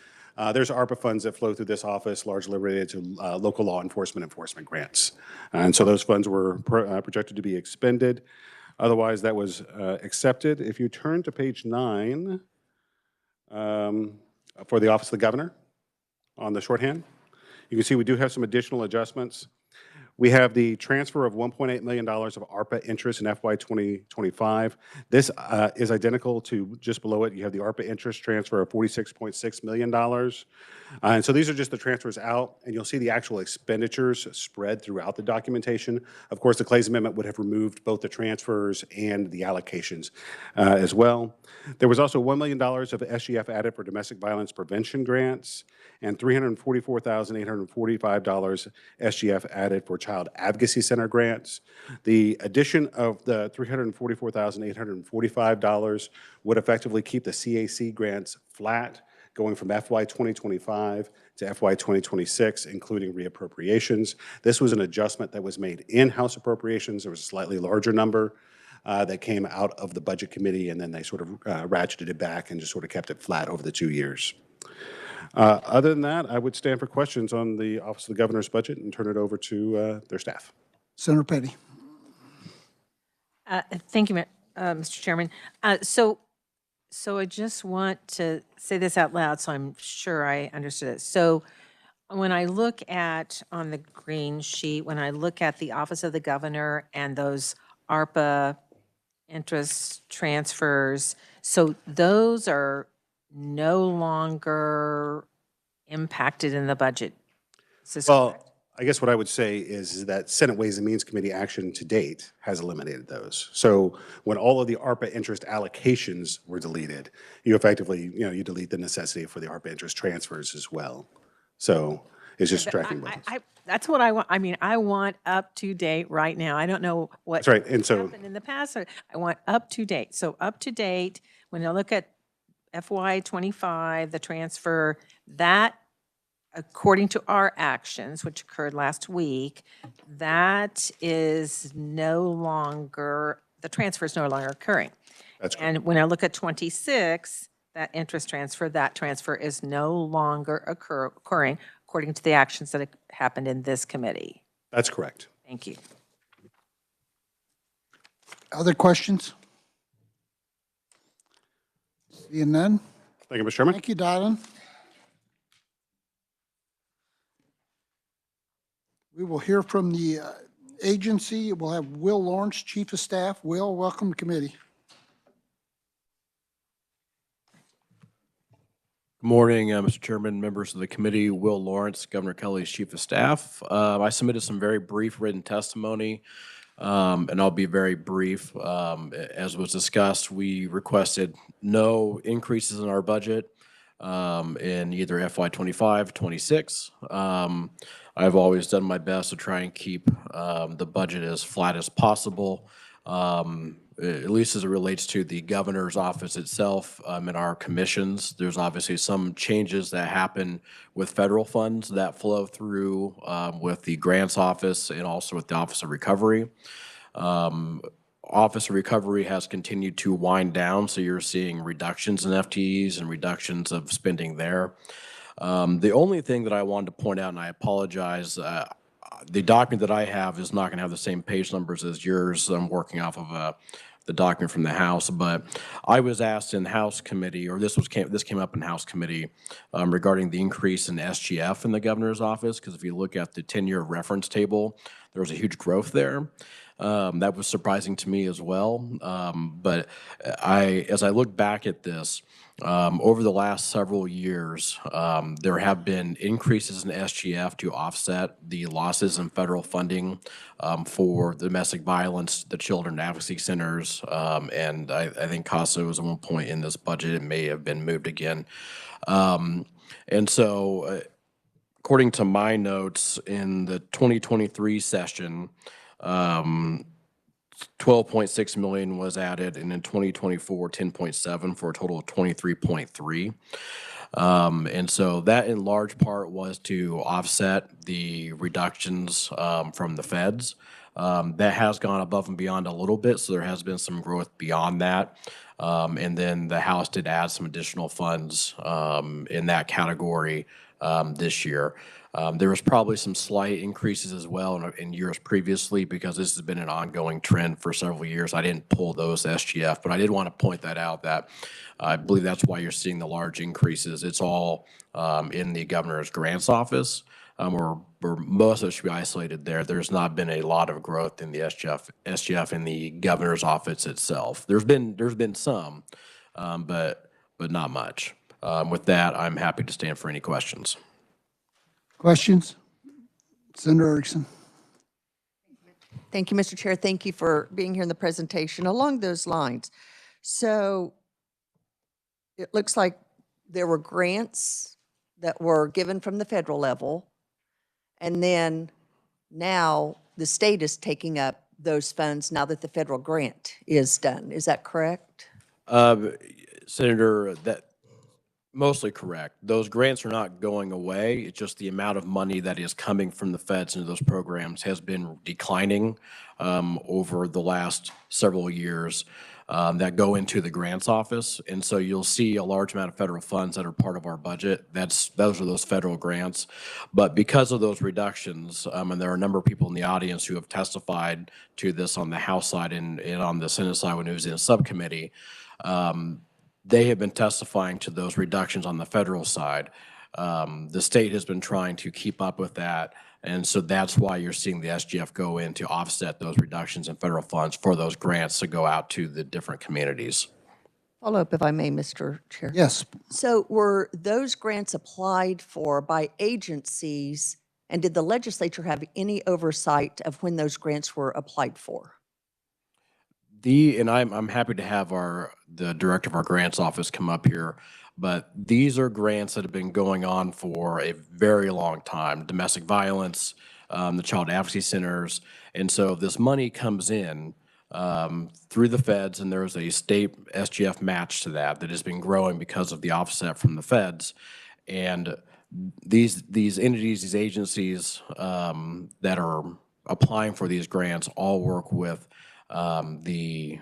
There's ARPA funds that flow through this office largely related to local law enforcement grants. And so those funds were projected to be expended. Otherwise, that was accepted. If you turn to page 9 for the Office of the Governor, on the shorthand, you can see we do have some additional adjustments. We have the transfer of $1.8 million of ARPA interest in FY 2025. This is identical to just below it. You have the ARPA interest transfer of $46.6 million. And so these are just the transfers out, and you'll see the actual expenditures spread throughout the documentation. Of course, the Clays Amendment would have removed both the transfers and the allocations as well. There was also $1 million of SGF added for domestic violence prevention grants, and $344,845 SGF added for Child Advocacy Center grants. The addition of the $344,845 would effectively keep the CAC grants flat going from FY 2025 to FY 2026, including reappropriations. This was an adjustment that was made in House appropriations. There was a slightly larger number that came out of the Budget Committee, and then they sort of ratcheted it back and just sort of kept it flat over the 2 years. Other than that, I would stand for questions on the Office of the Governor's budget and turn it over to their staff. Senator Petty. Thank you, Mr. Chairman. So I just want to say this out loud so I'm sure I understood it. So when I look at, on the green sheet, when I look at the Office of the Governor and those ARPA interest transfers, so those are no longer impacted in the budget. Is this correct? Well, I guess what I would say is that Senate Ways and Means Committee action to date has eliminated those. So when all of the ARPA interest allocations were deleted, you effectively, you delete the necessity for the ARPA interest transfers as well. So it's just tracking both. That's what I want. I mean, I want up to date right now. I don't know what That's right. And so happened in the past. I want up to date. So up to date, when I look at FY 25, the transfer, that according to our actions, which occurred last week, that is no longer, the transfer is no longer occurring. that's correct. And when I look at 26, that interest transfer, that transfer is no longer occurring according to the actions that happened in this committee. That's correct. Thank you. Other questions? Seeing none? Thank you, Mr. Chairman. Thank you, Dylan. We will hear from the agency. We'll have Will Lawrence, Chief of Staff. Will, welcome to committee. Good morning, Mr. Chairman, members of the committee. Will Lawrence, Governor Kelly's Chief of Staff. I submitted some very brief written testimony, and I'll be very brief. As was discussed, we requested no increases in our budget in either FY 25, 26. I've always done my best to try and keep the budget as flat as possible, at least as it relates to the governor's office itself and our commissions. There's obviously some changes that happen with federal funds that flow through with the grants office and also with the Office of Recovery. Office of Recovery has continued to wind down, so you're seeing reductions in FTEs and reductions of spending there. The only thing that I wanted to point out, and I apologize, the document that I have is not going to have the same page numbers as yours. I'm working off of the document from the House, but I was asked in House committee, or this came up in House committee regarding the increase in SGF in the governor's office, because if you look at the 10-year reference table, there was a huge growth there. That was surprising to me as well. But as I look back at this, over the last several years, there have been increases in SGF to offset the losses in federal funding for domestic violence, the children advocacy centers, and I think CASA was at one point in this budget. It may have been moved again. And so, according to my notes, in the 2023 session, 12.6 million was added, and in 2024, 10.7 for a total of 23.3. And so that in large part was to offset the reductions from the feds. That has gone above and beyond a little bit, so there has been some growth beyond that. And then the House did add some additional funds in that category this year. There was probably some slight increases as well in years previously, because this has been an ongoing trend for several years. I didn't pull those SGF, but I did want to point that out, that I believe that's why you're seeing the large increases. It's all in the governor's grants office, or most of it should be isolated there. There's not been a lot of growth in the SGF in the governor's office itself. There's been some, but not much. With that, I'm happy to stand for any questions. Questions? Senator Erickson. Thank you, Mr. Chair. Thank you for being here in the presentation. Along those lines, so it looks like there were grants that were given from the federal level, and then now the state is taking up those funds now that the federal grant is done. Is that correct? Senator, that mostly correct. Those grants are not going away. It's just the amount of money that is coming from the feds into those programs has been declining over the last several years that go into the grants office. And so you'll see a large amount of federal funds that are part of our budget. Those are those federal grants. But because of those reductions, and there are a number of people in the audience who have testified to this on the House side and on the Senate side when it was in a subcommittee, they have been testifying to those reductions on the federal side. The state has been trying to keep up with that, and so that's why you're seeing the SGF go in to offset those reductions in federal funds for those grants to go out to the different communities. Follow up, if I may, Mr. Chair. Yes. So were those grants applied for by agencies, and did the legislature have any oversight of when those grants were applied for? And I'm happy to have the director of our grants office come up here, but these are grants that have been going on for a very long time. Domestic violence, the child advocacy centers, and so this money comes in through the feds, and there's a state SGF match to that has been growing because of the offset from the feds. And these entities, these agencies that are applying for these grants all work with the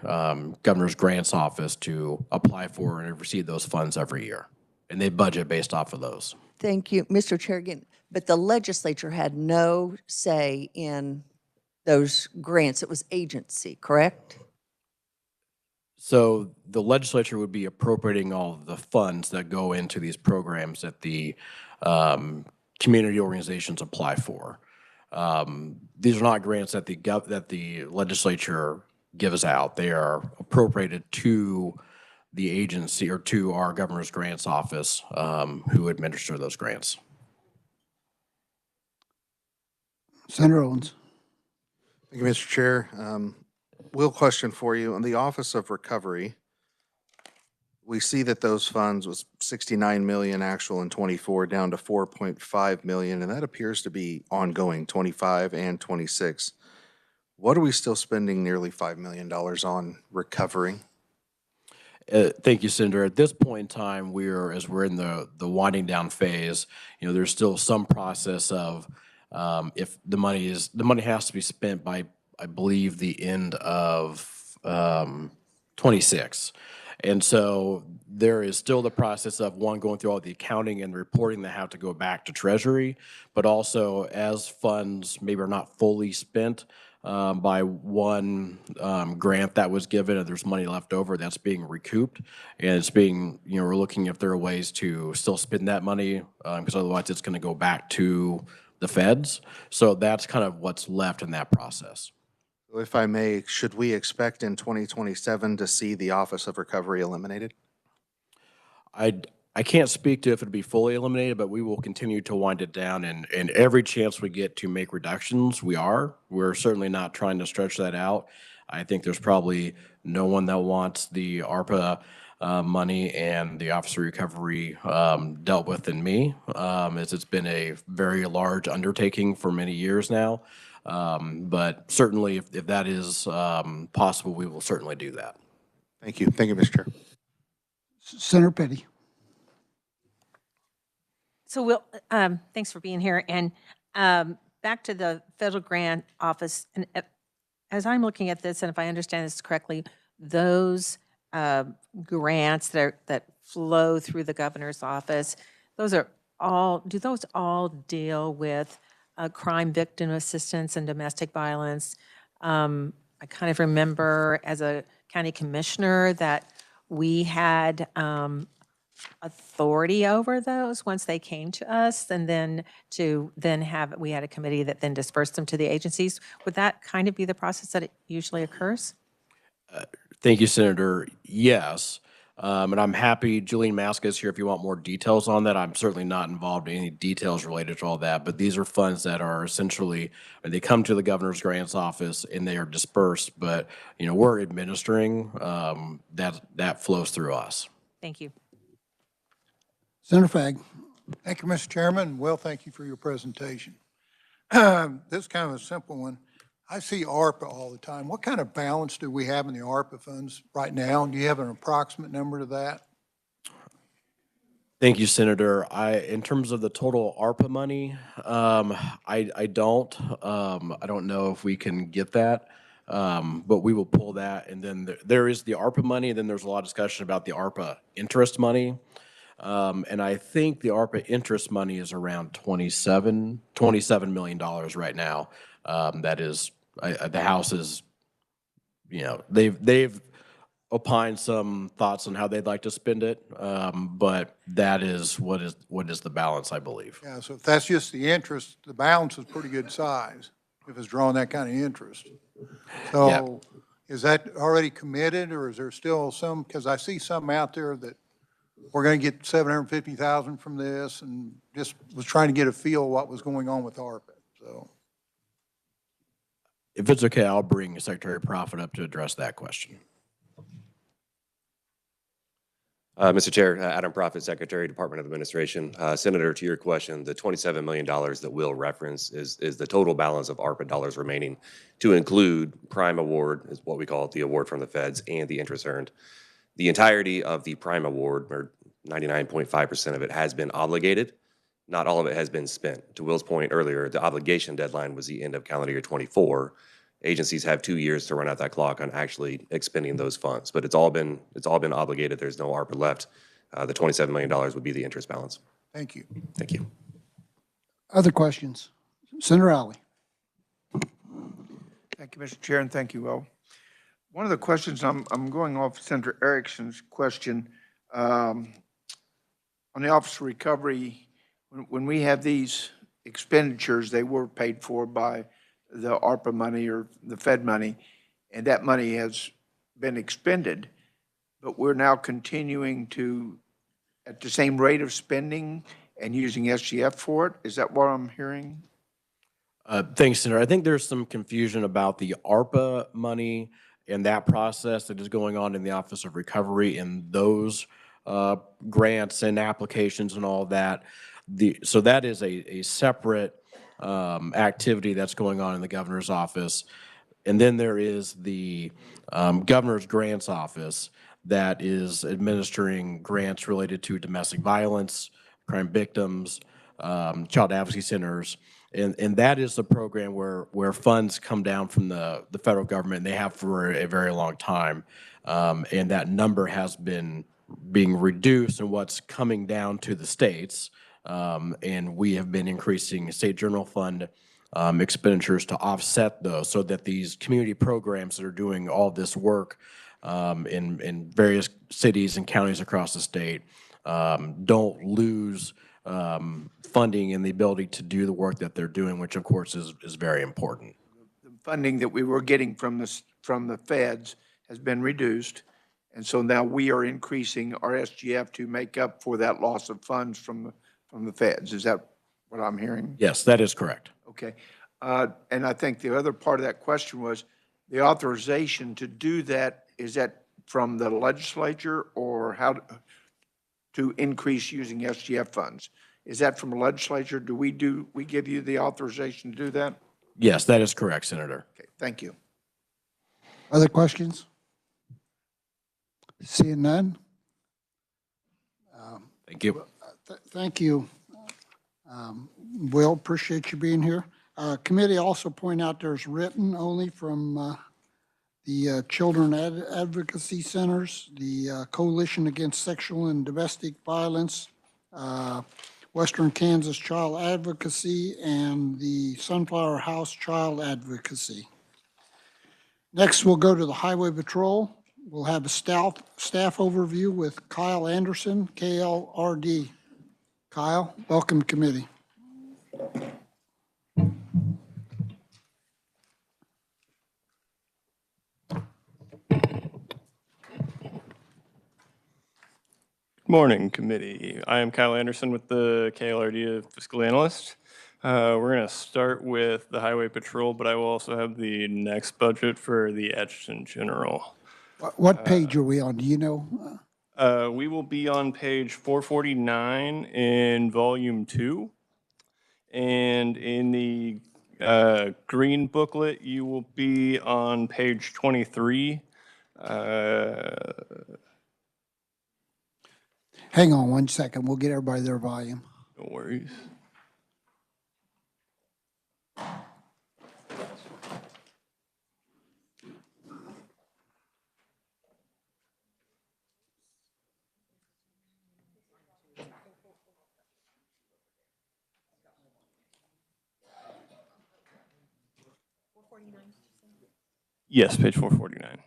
governor's grants office to apply for and receive those funds every year. And they budget based off of those. Thank you, Mr. Chair, again. But the legislature had no say in those grants. It was agency, correct? So the legislature would be appropriating all of the funds that go into these programs that the community organizations apply for. These are not grants that the legislature gives out. They are appropriated to the agency or to our governor's grants office who administer those grants. Senator Owens. Thank you, Mr. Chair. Will, question for you. On the Office of Recovery, we see that those funds was 69 million actual in 24 down to 4.5 million, and that appears to be ongoing, 25 and 26. What are we still spending nearly $5 million on recovering? Thank you, Senator. At this point in time, as we're in the winding down phase, there's still some process of if the money has to be spent by, I believe, the end of 26. And so there is still the process of, one, going through all the accounting and reporting that have to go back to Treasury, but also as funds maybe are not fully spent by one grant that was given, and there's money left over, that's being recouped. And it's being, we're looking if there are ways to still spend that money, because otherwise it's going to go back to the feds. So that's kind of what's left in that process. If I may, should we expect in 2027 to see the Office of Recovery eliminated? I can't speak to if it'll be fully eliminated, but we will continue to wind it down, and every chance we get to make reductions, we are. We're certainly not trying to stretch that out. I think there's probably no one that wants the ARPA money and the Office of Recovery dealt with than me, as it's been a very large undertaking for many years now. But certainly, if that is possible, we will certainly do that. Thank you. Thank you, Mr. Chair. Senator Petty. So Will, thanks for being here. And back to the federal grant office, and as I'm looking at this, and if I understand this correctly, those grants that flow through the governor's office, those are all, do those all deal with crime victim assistance and domestic violence? I kind of remember as a county commissioner that we had authority over those once they came to us, and then we had a committee that then dispersed them to the agencies. Would that kind of be the process that it usually occurs? Thank you, Senator. Yes. And I'm happy, Julian Maska is here if you want more details on that. I'm certainly not involved in any details related to all that, but these are funds that are essentially, they come to the governor's grants office and they are dispersed, but, we're administering, that flows through us. Thank you. Senator Fagg. Thank you, Mr. Chairman. Will, thank you for your presentation. This is kind of a simple one. I see ARPA all the time. What kind of balance do we have in the ARPA funds right now? Do you have an approximate number to that? Thank you, Senator. In terms of the total ARPA money, I don't know if we can get that, but we will pull that. And then there is the ARPA money, and then there's a lot of discussion about the ARPA interest money. And I think the ARPA interest money is around $27 million right now. That is, the House is, they've opined some thoughts on how they'd like to spend it, but that is what is the balance, I believe. Yeah, so if that's just the interest, the balance is pretty good size, if it's drawing that kind of interest. So is that already committed, or is there still some, because I see some out there that we're going to get $750,000 from this, and just was trying to get a feel of what was going on with ARPA, so. If it's okay, I'll bring Secretary Profit up to address that question. Mr. Chair, Adam Profit, Secretary, Department of Administration. Senator, to your question, the $27 million that Will referenced is the total balance of ARPA dollars remaining to include Prime Award, is what we call it, the award from the feds, and the interest earned. The entirety of the Prime Award, or 99.5% of it, has been obligated. Not all of it has been spent. To Will's point earlier, the obligation deadline was the end of calendar year 24. Agencies have 2 years to run out that clock on actually expending those funds, but it's all been obligated. There's no ARPA left. The $27 million would be the interest balance. Thank you. Thank you. Other questions? Senator Alley. Thank you, Mr. Chair, and thank you, Will. One of the questions, I'm going off Senator Erickson's question, on the Office of Recovery, when we have these expenditures, they were paid for by the ARPA money or the Fed money, and that money has been expended, but we're now continuing to, at the same rate of spending and using SGF for it? Is that what I'm hearing? Thanks, Senator. I think there's some confusion about the ARPA money and that process that is going on in the Office of Recovery and those grants and applications and all that. So that is a separate activity that's going on in the governor's office. And then there is the governor's grants office that is administering grants related to domestic violence, crime victims, child advocacy centers. And that is the program where funds come down from the federal government, and they have for a very long time. And that number has been being reduced and what's coming down to the states. And we have been increasing state general fund expenditures to offset those so that these community programs that are doing all this work in various cities and counties across the state don't lose funding and the ability to do the work that they're doing, which of course is very important. The funding that we were getting from the feds has been reduced, and so now we are increasing our SGF to make up for that loss of funds from the feds. Is that what I'm hearing? Yes, that is correct. Okay. And I think the other part of that question was the authorization to do that, is that from the legislature or how to increase using SGF funds? Is that from the legislature? Do we give you the authorization to do that? Yes, that is correct, Senator. Okay, thank you. Other questions? Seeing none? Thank you. Thank you. Will, appreciate you being here. Committee also point out there's written only from the Children Advocacy Centers, the Coalition Against Sexual and Domestic Violence, Western Kansas Child Advocacy, and the Sunflower House Child Advocacy. Next, we'll go to the Highway Patrol. We'll have a staff overview with Kyle Anderson, KLRD. Kyle, welcome to committee. Good morning, committee. I am Kyle Anderson with the KLRD Fiscal Analyst. We're going to start with the Highway Patrol, but I will also have the next budget for the Adjutant General. What page are we on? Do you know? We will be on page 449 in Volume 2. And in the green booklet, you will be on page 23. Hang on 1 second. We'll get everybody their volume. No worries. Yes, page 449.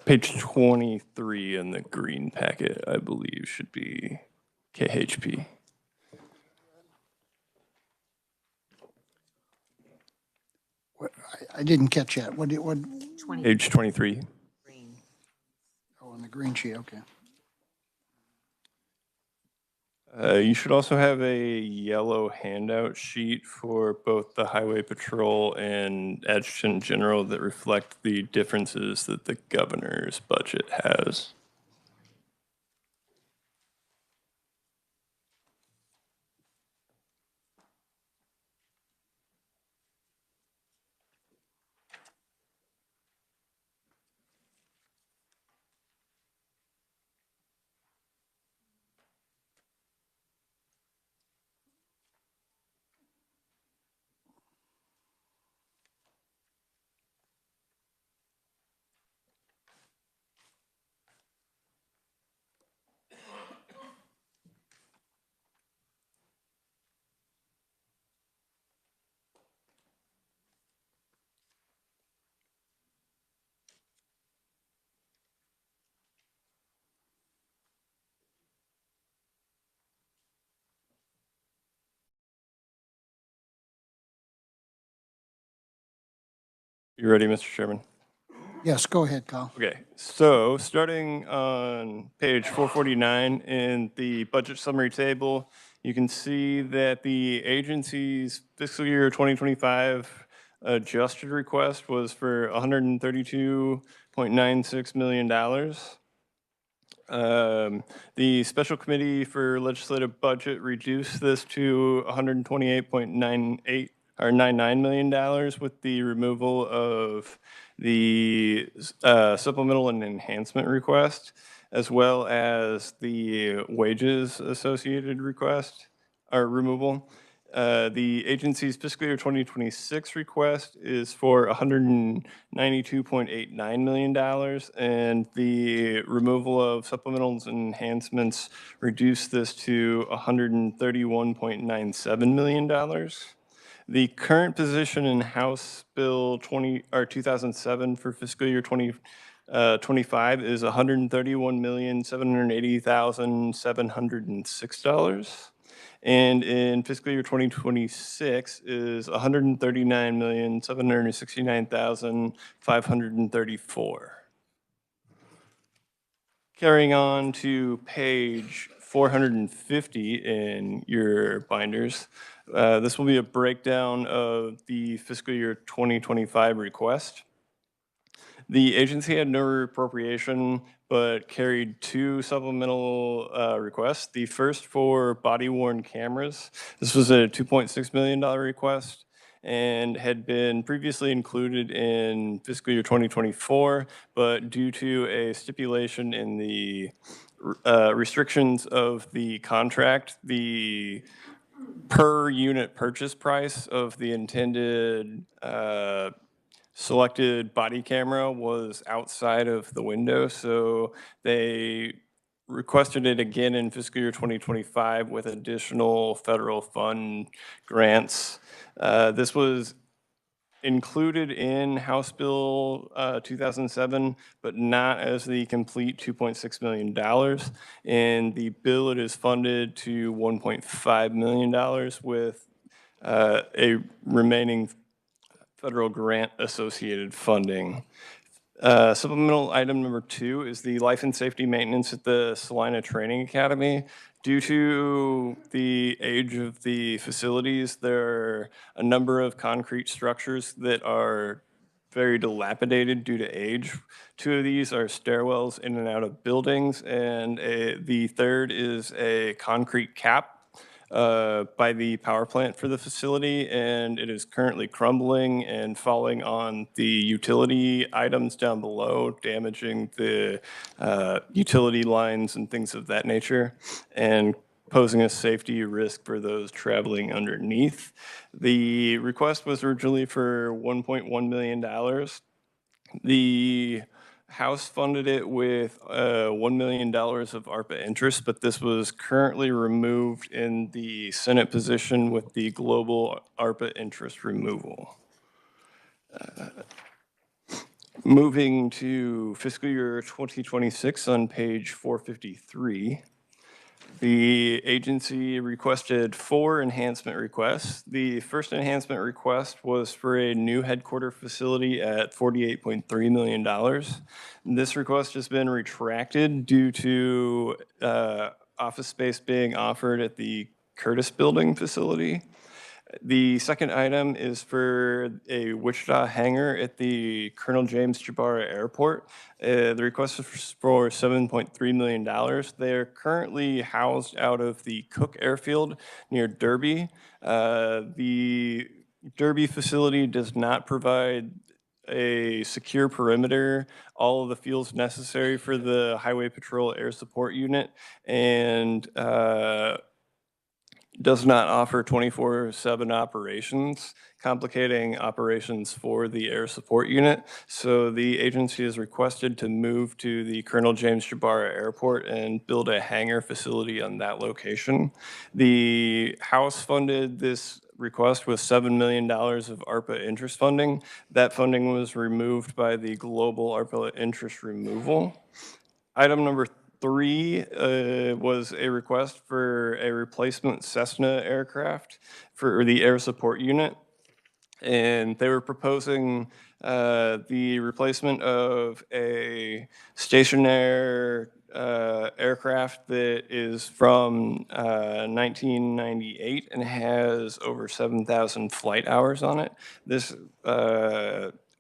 Page 23 in the green packet, I believe, should be KHP. I didn't catch that. What? Page 23. Oh, on the green sheet, okay. You should also have a yellow handout sheet for both the Highway Patrol and Adjutant General that reflect the differences that the governor's budget has. You ready, Mr. Chairman? Yes, go ahead, Kyle. Okay, so starting on page 449 in the budget summary table, you can see that the agency's fiscal year 2025 adjusted request was for $132.96 million. The Special Committee for Legislative Budget reduced this to $128.98 or $99 million with the removal of the supplemental and enhancement request, as well as the wages associated request or removal. The agency's fiscal year 2026 request is for $192.89 million, and the removal of supplementals and enhancements reduced this to $131.97 million. The current position in House Bill 2007 for fiscal year 2025 is $131,780,706. And in fiscal year 2026 is $139,769,534. Carrying on to page 450 in your binders, this will be a breakdown of the fiscal year 2025 request. The agency had no appropriation, but carried two supplemental requests. The first for body-worn cameras. This was a $2.6 million request and had been previously included in fiscal year 2024, but due to a stipulation in the restrictions of the contract, the per unit purchase price of the intended selected body camera was outside of the window, so they requested it again in fiscal year 2025 with additional federal fund grants. This was included in House Bill 2007, but not as the complete $2.6 million. And the bill, it is funded to $1.5 million with a remaining federal grant associated funding. Supplemental item number 2 is the life and safety maintenance at the Salina Training Academy. Due to the age of the facilities, there are a number of concrete structures that are very dilapidated due to age. 2 of these are stairwells in and out of buildings, and the third is a concrete cap by the power plant for the facility, and it is currently crumbling and falling on the utility items down below, damaging the utility lines and things of that nature, and posing a safety risk for those traveling underneath. The request was originally for $1.1 million. The House funded it with $1 million of ARPA interest, but this was currently removed in the Senate position with the global ARPA interest removal. Moving to fiscal year 2026 on page 453. The agency requested 4 enhancement requests. The first enhancement request was for a new headquarter facility at $48.3 million. This request has been retracted due to office space being offered at the Curtis Building facility. The second item is for a Wichita hangar at the Colonel James Jabara Airport. The request is for $7.3 million. They're currently housed out of the Cook Airfield near Derby. The Derby facility does not provide a secure perimeter, all of the fuels necessary for the Highway Patrol Air Support Unit, and does not offer 24/7 operations, complicating operations for the air support unit. So the agency has requested to move to the Colonel James Jabara Airport and build a hangar facility on that location. The House funded this request with $7 million of ARPA interest funding. That funding was removed by the global ARPA interest removal. Item number 3 was a request for a replacement Cessna aircraft for the air support unit. and they were proposing the replacement of a stationary aircraft that is from 1998 and has over 7,000 flight hours on it. This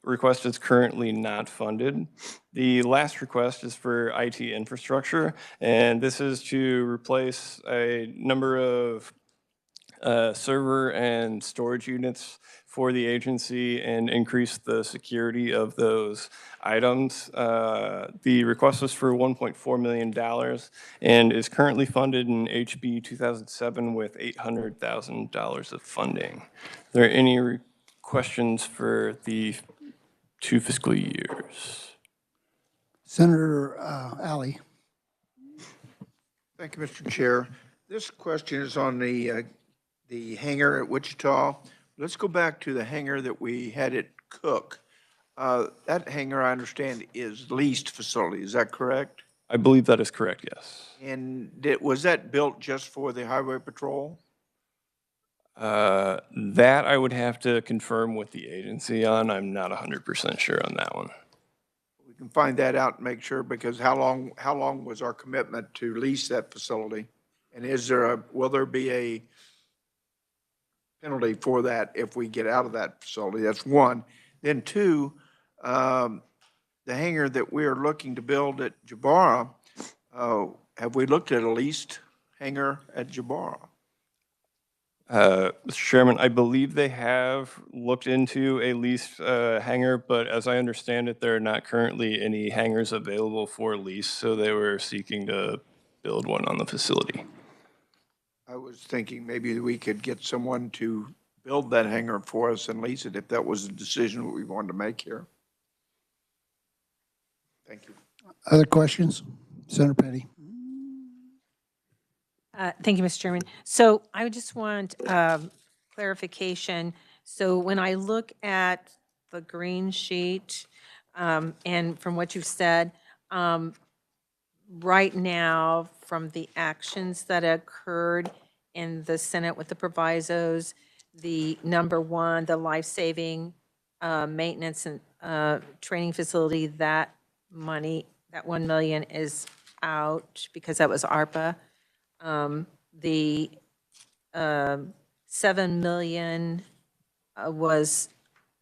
request is currently not funded. The last request is for IT infrastructure, and this is to replace a number of server and storage units for the agency and increase the security of those items. The request was for $1.4 million and is currently funded in HB 2007 with $800,000 of funding. Are there any questions for the 2 fiscal years? Senator Alley. Thank you, Mr. Chair. This question is on the hangar at Wichita. Let's go back to the hangar that we had at Cook. That hangar, I understand, is leased facility. Is that correct? I believe that is correct, yes. And was that built just for the highway patrol? That I would have to confirm with the agency on. I'm not 100% sure on that one. We can find that out and make sure, because how long was our commitment to lease that facility? And will there be a penalty for that if we get out of that facility? That's one. Then two, the hangar that we are looking to build at Jabara, have we looked at a leased hangar at Jabara? Mr. Chairman, I believe they have looked into a leased hangar, but as I understand it, there are not currently any hangars available for lease, so they were seeking to build one on the facility. I was thinking maybe we could get someone to build that hangar for us and lease it if that was a decision that we wanted to make here. Thank you. Other questions? Senator Petty. Thank you, Mr. Chairman. So I just want clarification. So when I look at the green sheet, and from what you've said, right now, from the actions that occurred in the Senate with the provisos, the number one, the life-saving maintenance and training facility, that money, that 1 million is out because that was ARPA. The 7 million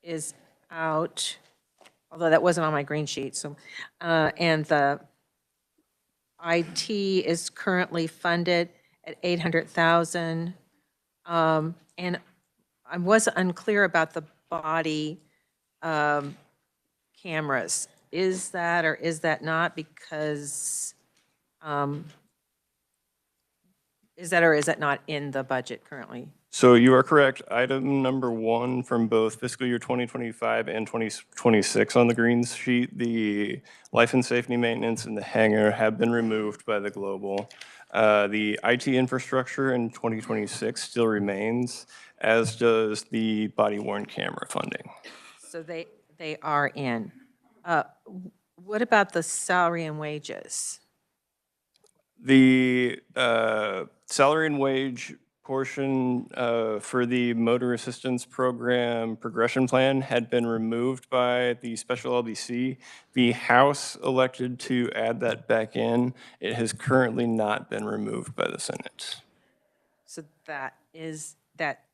is out, although that wasn't on my green sheet. So, and the IT is currently funded at 800,000. And I was unclear about the body cameras. Is that or is that not? Because is that or is that not in the budget currently? So you are correct. Item number one from both fiscal year 2025 and 2026 on the green sheet, the life and safety maintenance and the hangar have been removed by the global. The IT infrastructure in 2026 still remains, as does the body worn camera funding. So they are in. What about the salary and wages? The salary and wage portion for the motor assistance program progression plan had been removed by the special LBC. The House elected to add that back in. It has currently not been removed by the Senate. So that is that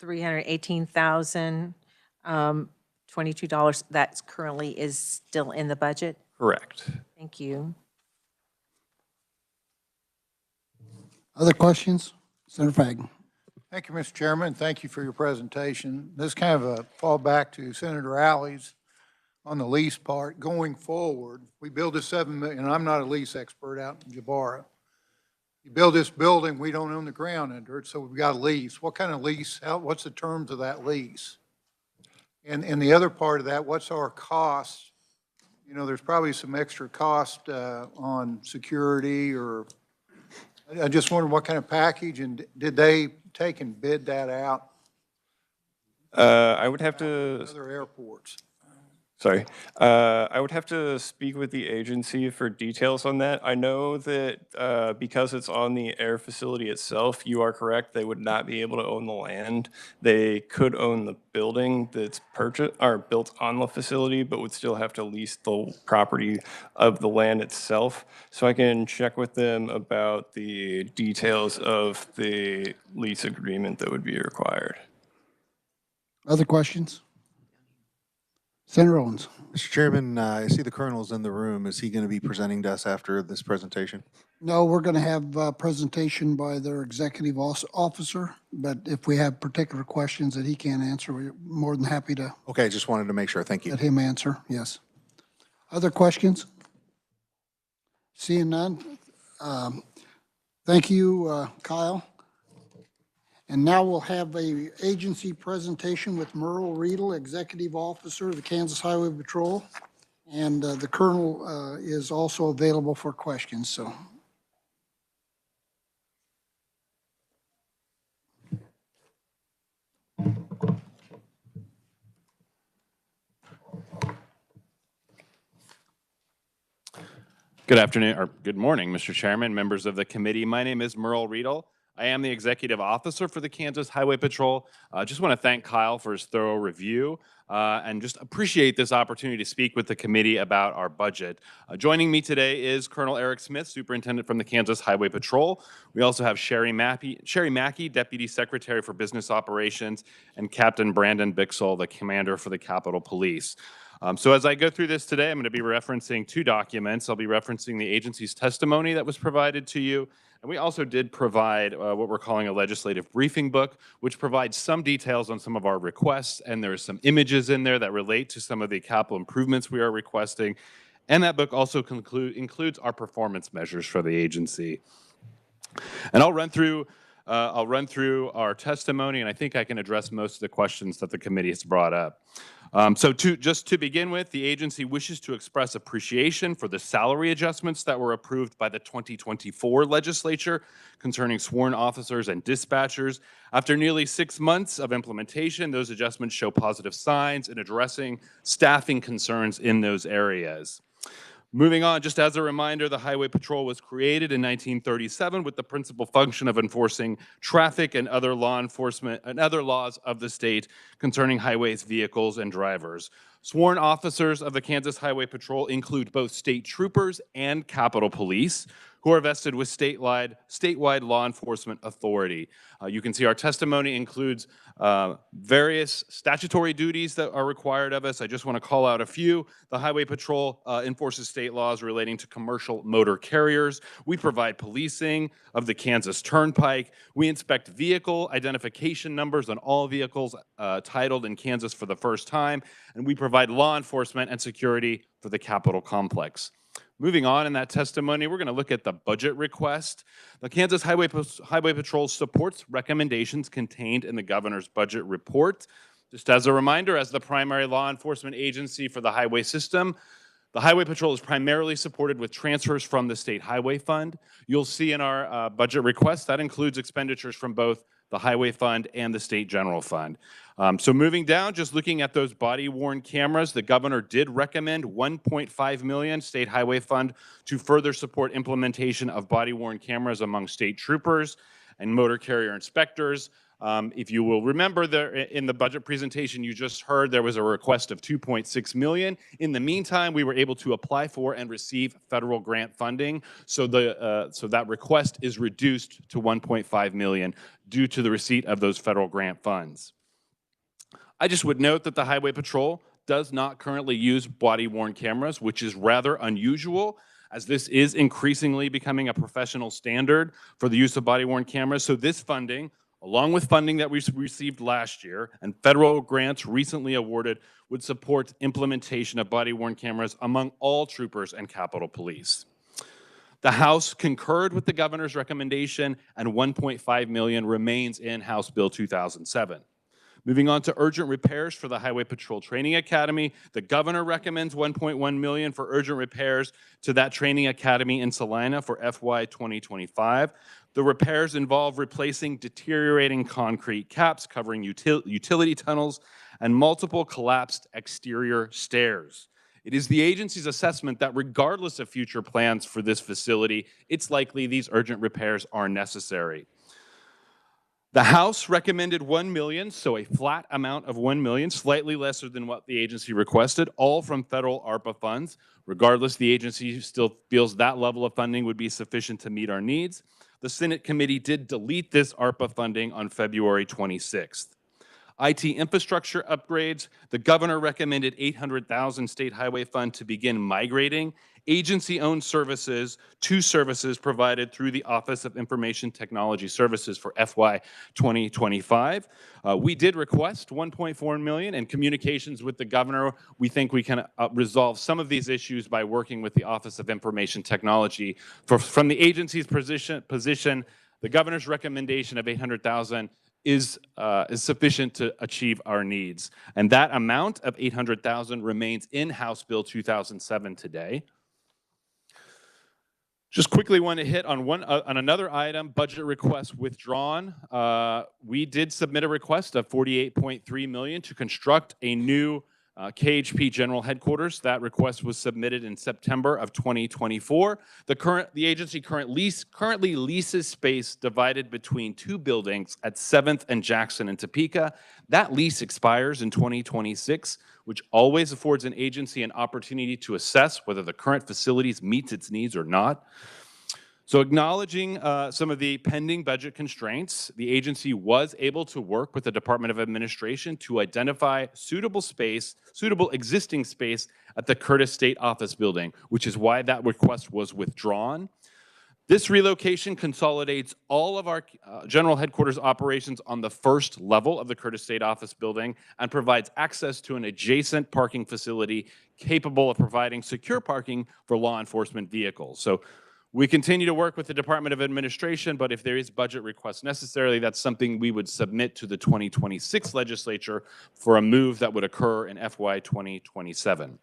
$318,000, $22 that currently is still in the budget? Correct. Thank you. Other questions? Senator Fagan. Thank you, Mr. Chairman. Thank you for your presentation. This is kind of a fallback to Senator Alley's on the lease part. Going forward, we build a $7 million, and I'm not a lease expert out in Jabara. You build this building, we don't own the ground under it, so we've got a lease. What kind of lease? What's the terms of that lease? And the other part of that, what's our cost? You know, there's probably some extra cost on security, or I just wondered what kind of package, and did they take and bid that out? I would have to. Other airports. Sorry. I would have to speak with the agency for details on that. I know that because it's on the air facility itself, you are correct, they would not be able to own the land. They could own the building that's purchased or built on the facility, but would still have to lease the property of the land itself. So I can check with them about the details of the lease agreement that would be required. Other questions? Senator Owens. Mr. Chairman, I see the colonel's in the room. Is he going to be presenting to us after this presentation? No, we're going to have a presentation by their executive officer, but if we have particular questions that he can't answer, we're more than happy to Okay, just wanted to make sure. Thank you. let him answer, yes. Other questions? Seeing none? Thank you, Kyle. And now we'll have a agency presentation with Merle Riedel, Executive Officer of the Kansas Highway Patrol. And the Colonel is also available for questions, so. Good afternoon, or good morning, Mr. Chairman, members of the committee. My name is Merle Riedel. I am the Executive Officer for the Kansas Highway Patrol. I just want to thank Kyle for his thorough review and just appreciate this opportunity to speak with the committee about our budget. Joining me today is Colonel Eric Smith, Superintendent from the Kansas Highway Patrol. We also have Sherry Mackey, Deputy Secretary for Business Operations, and Captain Brandon Bixel, the Commander for the Capitol Police. So as I go through this today, I'm going to be referencing two documents. I'll be referencing the agency's testimony that was provided to you, and we also did provide what we're calling a legislative briefing book, which provides some details on some of our requests, and there's some images in there that relate to some of the capital improvements we are requesting. And that book also includes our performance measures for the agency. And I'll run through our testimony, and I think I can address most of the questions that the committee has brought up. Just to begin with, the agency wishes to express appreciation for the salary adjustments that were approved by the 2024 legislature concerning sworn officers and dispatchers. After nearly 6 months of implementation, those adjustments show positive signs in addressing staffing concerns in those areas. Moving on, just as a reminder, the Highway Patrol was created in 1937 with the principal function of enforcing traffic and other law enforcement and other laws of the state concerning highways, vehicles, and drivers. Sworn officers of the Kansas Highway Patrol include both state troopers and Capitol Police, who are vested with statewide law enforcement authority. You can see our testimony includes various statutory duties that are required of us. I just want to call out a few. The Highway Patrol enforces state laws relating to commercial motor carriers. We provide policing of the Kansas Turnpike. We inspect vehicle identification numbers on all vehicles titled in Kansas for the first time. And we provide law enforcement and security for the Capitol complex. Moving on in that testimony, we're going to look at the budget request. The Kansas Highway Patrol supports recommendations contained in the governor's budget report. Just as a reminder, as the primary law enforcement agency for the highway system, the Highway Patrol is primarily supported with transfers from the State Highway Fund. You'll see in our budget request that includes expenditures from both the Highway Fund and the State General Fund. So moving down, just looking at those body-worn cameras, the governor did recommend $1.5 million State Highway Fund to further support implementation of body-worn cameras among state troopers and motor carrier inspectors. If you will remember, there in the budget presentation you just heard, there was a request of $2.6 million. In the meantime, we were able to apply for and receive federal grant funding, so that request is reduced to $1.5 million due to the receipt of those federal grant funds. I just would note that the Highway Patrol does not currently use body-worn cameras, which is rather unusual, as this is increasingly becoming a professional standard for the use of body-worn cameras. So this funding, along with funding that we received last year and federal grants recently awarded, would support implementation of body-worn cameras among all troopers and Capitol Police. The House concurred with the governor's recommendation, and $1.5 million remains in House Bill 2007. Moving on to urgent repairs for the Highway Patrol Training Academy. The governor recommends $1.1 million for urgent repairs to that training academy in Salina for FY 2025. The repairs involve replacing deteriorating concrete caps, covering utility tunnels, and multiple collapsed exterior stairs. It is the agency's assessment that regardless of future plans for this facility, it's likely these urgent repairs are necessary. The House recommended $1 million, so a flat amount of $1 million, slightly lesser than what the agency requested, all from federal ARPA funds. Regardless, the agency still feels that level of funding would be sufficient to meet our needs. The Senate committee did delete this ARPA funding on February 26th. IT infrastructure upgrades, the governor recommended $800,000 state highway fund to begin migrating agency-owned services to services provided through the Office of Information Technology Services for FY 2025. We did request $1.4 million in communications with the governor. We think we can resolve some of these issues by working with the Office of Information Technology. From the agency's position, the governor's recommendation of $800,000 is sufficient to achieve our needs. And that amount of $800,000 remains in House Bill 2007 today. Just quickly want to hit on another item, budget request withdrawn. We did submit a request of $48.3 million to construct a new KHP General Headquarters. That request was submitted in September of 2024. The agency currently leases space divided between two buildings at 7th and Jackson in Topeka. That lease expires in 2026, which always affords an agency an opportunity to assess whether the current facilities meets its needs or not. So acknowledging some of the pending budget constraints, the agency was able to work with the Department of Administration to identify suitable existing space at the Curtis State Office Building, which is why that request was withdrawn. This relocation consolidates all of our general headquarters operations on the first level of the Curtis State Office Building and provides access to an adjacent parking facility capable of providing secure parking for law enforcement vehicles. So we continue to work with the Department of Administration, but if there is budget request necessary, that's something we would submit to the 2026 legislature for a move that would occur in FY 2027.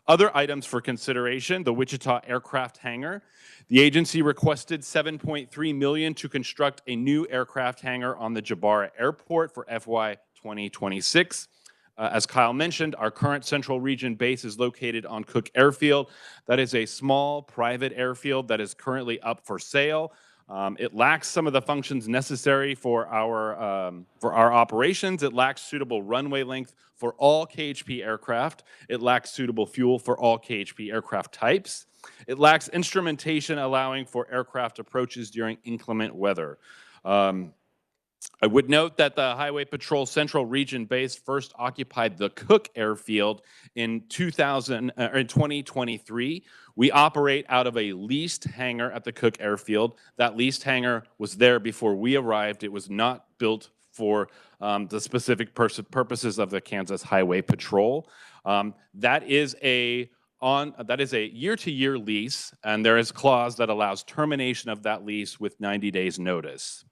Other items for consideration, the Wichita Aircraft Hangar. The agency requested $7.3 million to construct a new aircraft hangar on the Jabara Airport for FY 2026. As Kyle mentioned, our current Central Region base is located on Cook Airfield. That is a small private airfield that is currently up for sale. It lacks some of the functions necessary for our operations. It lacks suitable runway length for all KHP aircraft. It lacks suitable fuel for all KHP aircraft types. It lacks instrumentation allowing for aircraft approaches during inclement weather. I would note that the Highway Patrol Central Region base first occupied the Cook Airfield in 2023. We operate out of a leased hangar at the Cook Airfield. That leased hangar was there before we arrived. It was not built for the specific purposes of the Kansas Highway Patrol. That is a year-to-year lease, and there is a clause that allows termination of that lease with 90 days notice.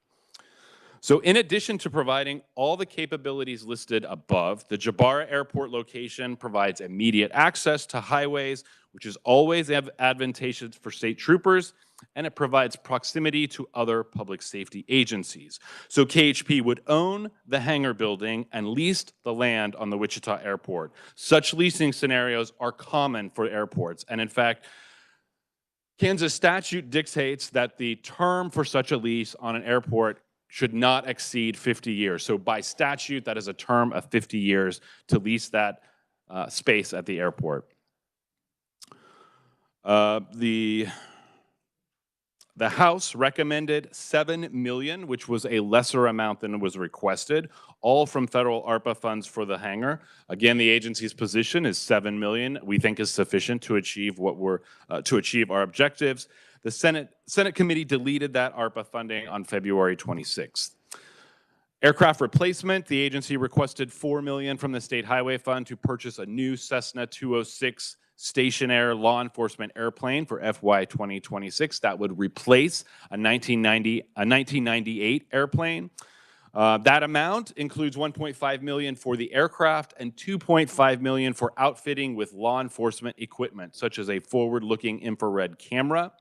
So in addition to providing all the capabilities listed above, the Jabara Airport location provides immediate access to highways, which is always advantageous for state troopers, and it provides proximity to other public safety agencies. So KHP would own the hangar building and lease the land on the Wichita Airport. Such leasing scenarios are common for airports, and in fact, Kansas statute dictates that the term for such a lease on an airport should not exceed 50 years. So by statute, that is a term of 50 years to lease that space at the airport. The House recommended $7 million, which was a lesser amount than was requested, all from federal ARPA funds for the hangar. Again, the agency's position is $7 million. We think is sufficient to achieve our objectives. The Senate committee deleted that ARPA funding on February 26th. Aircraft replacement, the agency requested $4 million from the State Highway Fund to purchase a new Cessna 206 stationary law enforcement airplane for FY 2026. That would replace a 1998 airplane. That amount includes $1.5 million for the aircraft and $2.5 million for outfitting with law enforcement equipment, such as a forward-looking infrared camera.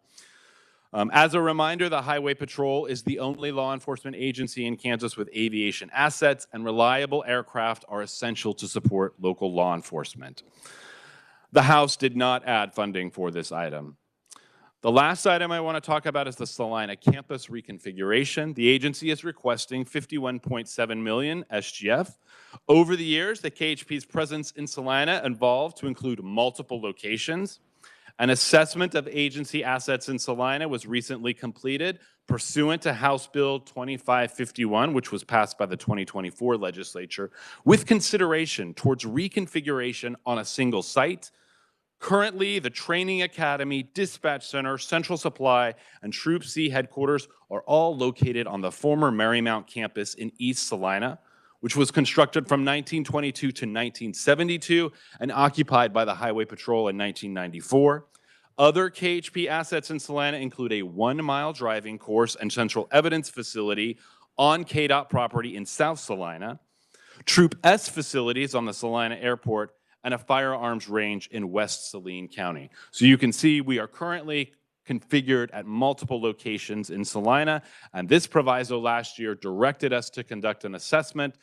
As a reminder, the Highway Patrol is the only law enforcement agency in Kansas with aviation assets, and reliable aircraft are essential to support local law enforcement. The House did not add funding for this item. The last item I want to talk about is the Salina campus reconfiguration. The agency is requesting $51.7 million SGF. Over the years, the KHP's presence in Salina evolved to include multiple locations. An assessment of agency assets in Salina was recently completed pursuant to House Bill 2551, which was passed by the 2024 legislature, with consideration towards reconfiguration on a single site. Currently, the Training Academy, Dispatch Center, Central Supply, and Troop C headquarters are all located on the former Marymount campus in East Salina, which was constructed from 1922 to 1972 and occupied by the Highway Patrol in 1994. Other KHP assets in Salina include a 1-mile driving course and central evidence facility on KDOT property in South Salina, Troop S facilities on the Salina Airport, and a firearms range in West Saline County. So you can see we are currently configured at multiple locations in Salina, and this proviso last year directed us to conduct an assessment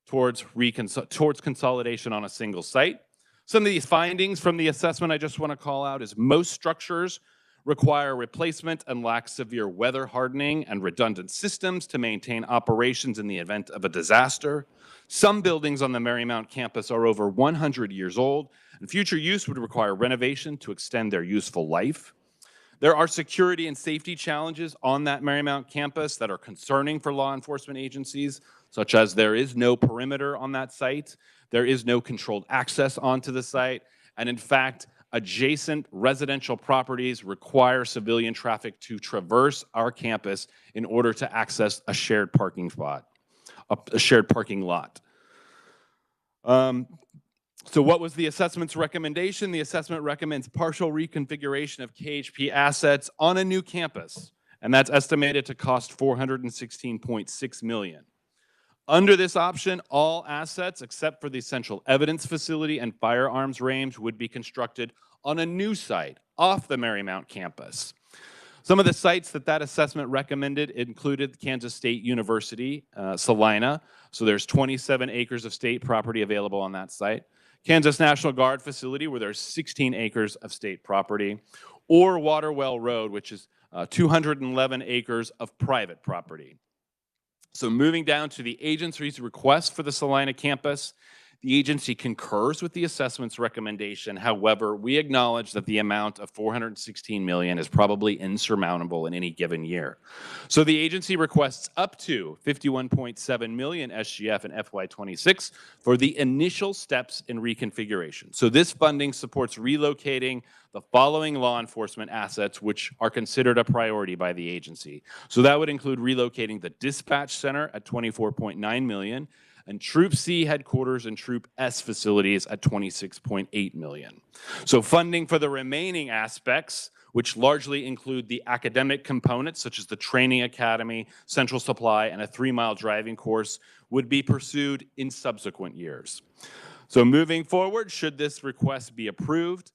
towards consolidation on a single site. Some of these findings from the assessment I just want to call out is most structures require replacement and lack severe weather hardening and redundant systems to maintain operations in the event of a disaster. Some buildings on the Marymount campus are over 100 years old, and future use would require renovation to extend their useful life. There are security and safety challenges on that Marymount campus that are concerning for law enforcement agencies, such as there is no perimeter on that site, there is no controlled access onto the site, and in fact, adjacent residential properties require civilian traffic to traverse our campus in order to access a shared parking spot, a shared parking lot. So what was the assessment's recommendation? The assessment recommends partial reconfiguration of KHP assets on a new campus, and that's estimated to cost $416.6 million. Under this option, all assets except for the central evidence facility and firearms range would be constructed on a new site off the Marymount campus. Some of the sites that assessment recommended included Kansas State University, Salina. So there's 27 acres of state property available on that site. Kansas National Guard facility, where there's 16 acres of state property. Or Waterwell Road, which is 211 acres of private property. So moving down to the agency's request for the Salina campus, the agency concurs with the assessment's recommendation. However, we acknowledge that the amount of $416 million is probably insurmountable in any given year. So the agency requests up to $51.7 million SGF in FY26 for the initial steps in reconfiguration. So this funding supports relocating the following law enforcement assets, which are considered a priority by the agency. So that would include relocating the dispatch center at $24.9 million, and Troop C headquarters and Troop S facilities at $26.8 million. So funding for the remaining aspects, which largely include the academic components, such as the Training Academy, Central Supply, and a 3-mile driving course, would be pursued in subsequent years. So moving forward, should this request be approved,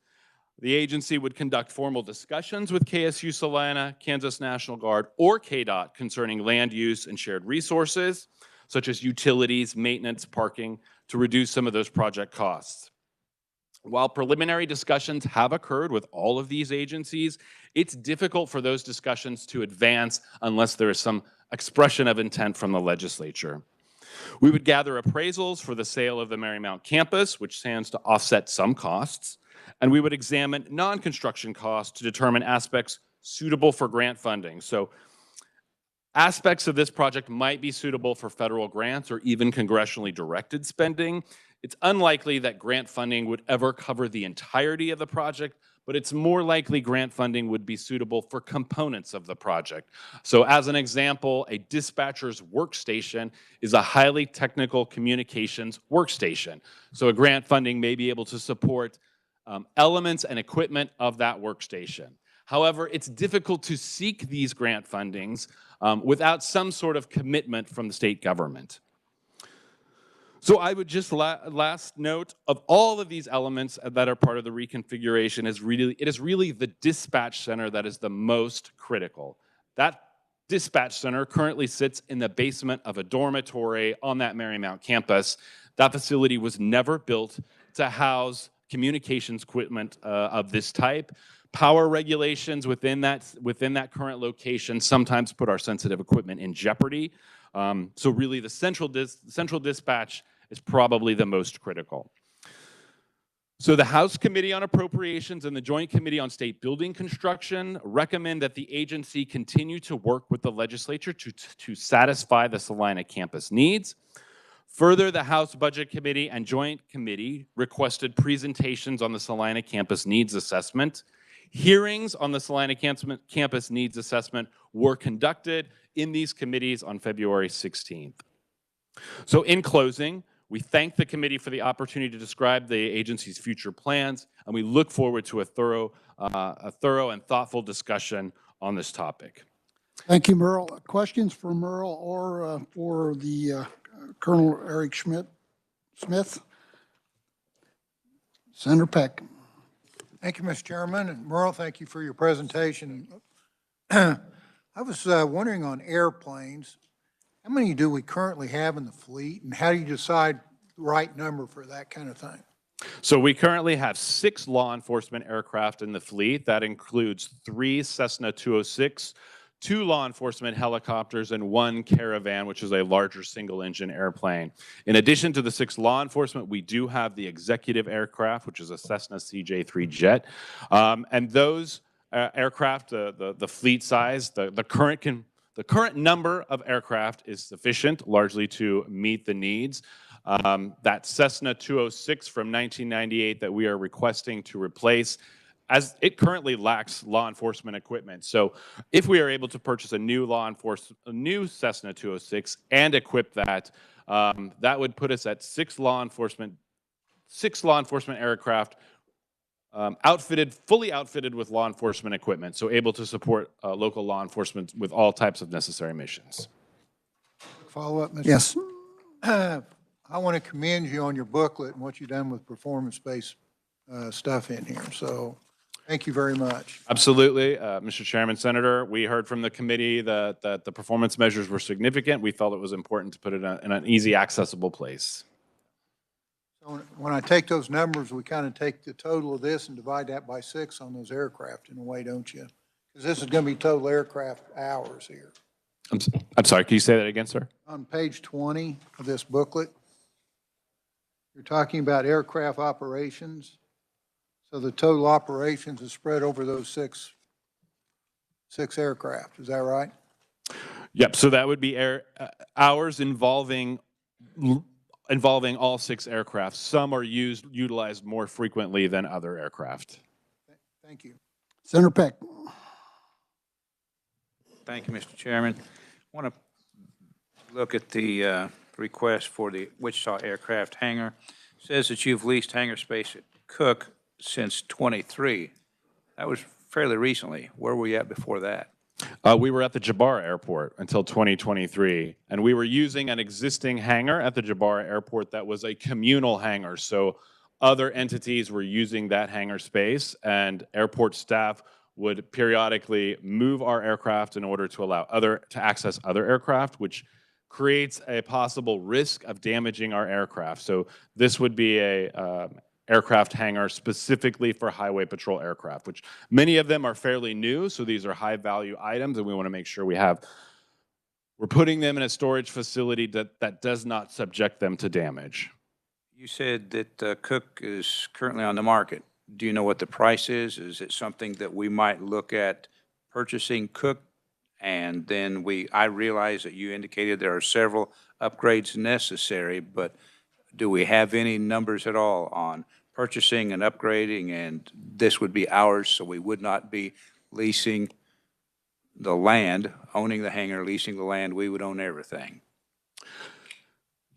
the agency would conduct formal discussions with KSU Salina, Kansas National Guard, or KDOT concerning land use and shared resources, such as utilities, maintenance, parking, to reduce some of those project costs. While preliminary discussions have occurred with all of these agencies, it's difficult for those discussions to advance unless there is some expression of intent from the legislature. We would gather appraisals for the sale of the Marymount campus, which stands to offset some costs, and we would examine non-construction costs to determine aspects suitable for grant funding. So aspects of this project might be suitable for federal grants or even congressionally directed spending. It's unlikely that grant funding would ever cover the entirety of the project, but it's more likely grant funding would be suitable for components of the project. So as an example, a dispatcher's workstation is a highly technical communications workstation. So a grant funding may be able to support elements and equipment of that workstation. However, it's difficult to seek these grant fundings without some sort of commitment from the state government. So I would just last note of all of these elements that are part of the reconfiguration it is really the dispatch center that is the most critical. That dispatch center currently sits in the basement of a dormitory on that Marymount campus. That facility was never built to house communications equipment of this type. Power regulations within that current location sometimes put our sensitive equipment in jeopardy. So really the central dispatch is probably the most critical. So the House Committee on Appropriations and the Joint Committee on State Building Construction recommend that the agency continue to work with the legislature to satisfy the Salina campus needs. Further, the House Budget Committee and Joint Committee requested presentations on the Salina campus needs assessment. Hearings on the Salina campus needs assessment were conducted in these committees on February 16th. So in closing, we thank the committee for the opportunity to describe the agency's future plans, and we look forward to a thorough and thoughtful discussion on this topic. Thank you, Merle. Questions for Merle or for the Colonel Eric Smith? Senator Peck. Thank you, Mr. Chairman. And Merle, thank you for your presentation. I was wondering on airplanes, how many do we currently have in the fleet, and how do you decide the right number for that kind of thing? So we currently have 6 law enforcement aircraft in the fleet. That includes 3 Cessna 206, 2 law enforcement helicopters, and 1 Caravan, which is a larger single-engine airplane. In addition to the 6 law enforcement, we do have the executive aircraft, which is a Cessna CJ3 jet. And those aircraft, the fleet size, the current number of aircraft is sufficient, largely to meet the needs. That Cessna 206 from 1998 that we are requesting to replace, as it currently lacks law enforcement equipment. So if we are able to purchase a new Cessna 206 and equip that, that would put us at 6 law enforcement aircraft fully outfitted with law enforcement equipment, so able to support local law enforcement with all types of necessary missions. Follow-up, Mr. Yes. I want to commend you on your booklet and what you've done with performance-based stuff in here. So thank you very much. Absolutely. Mr. Chairman, Senator, we heard from the committee that the performance measures were significant. We felt it was important to put it in an easy, accessible place. So when I take those numbers, we kind of take the total of this and divide that by 6 on those aircraft in a way, don't you? Because this is going to be total aircraft hours here. I'm sorry, can you say that again, sir? On page 20 of this booklet, you're talking about aircraft operations. So the total operations is spread over those six aircraft. Is that right? Yep, so that would be hours involving all 6 aircraft. Some are utilized more frequently than other aircraft. Thank you. Senator Peck. Thank you, Mr. Chairman. I want to look at the request for the Wichita Aircraft Hangar. It says that you've leased hangar space at Cook since '23. That was fairly recently. Where were you at before that? We were at the Jabara Airport until 2023, and we were using an existing hangar at the Jabara Airport that was a communal hangar. So other entities were using that hangar space, and airport staff would periodically move our aircraft in order to allow to access other aircraft, which creates a possible risk of damaging our aircraft. So this would be a aircraft hangar specifically for highway patrol aircraft, which many of them are fairly new. So these are high value items, and we want to make sure we're putting them in a storage facility that does not subject them to damage. You said that Cook is currently on the market. Do you know what the price is? Is it something that we might look at purchasing Cook? And then I realize that you indicated there are several upgrades necessary, but do we have any numbers at all on purchasing and upgrading? And this would be ours, so we would not be leasing the land, owning the hangar, leasing the land. We would own everything.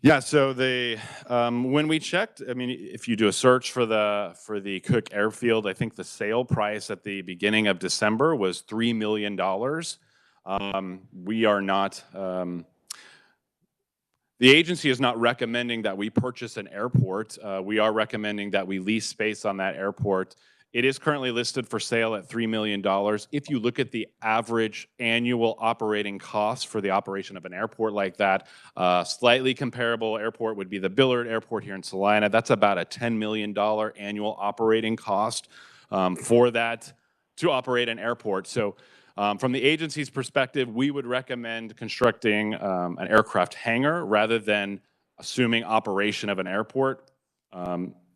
Yeah, so when we checked, I mean, if you do a search for the Cook Airfield, I think the sale price at the beginning of December was $3 million. We are not, the agency is not recommending that we purchase an airport. We are recommending that we lease space on that airport. It is currently listed for sale at $3 million. If you look at the average annual operating cost for the operation of an airport like that, slightly comparable airport would be the Billard Airport here in Salina. That's about a $10 million annual operating cost for that to operate an airport. So from the agency's perspective, we would recommend constructing an aircraft hangar rather than assuming operation of an airport.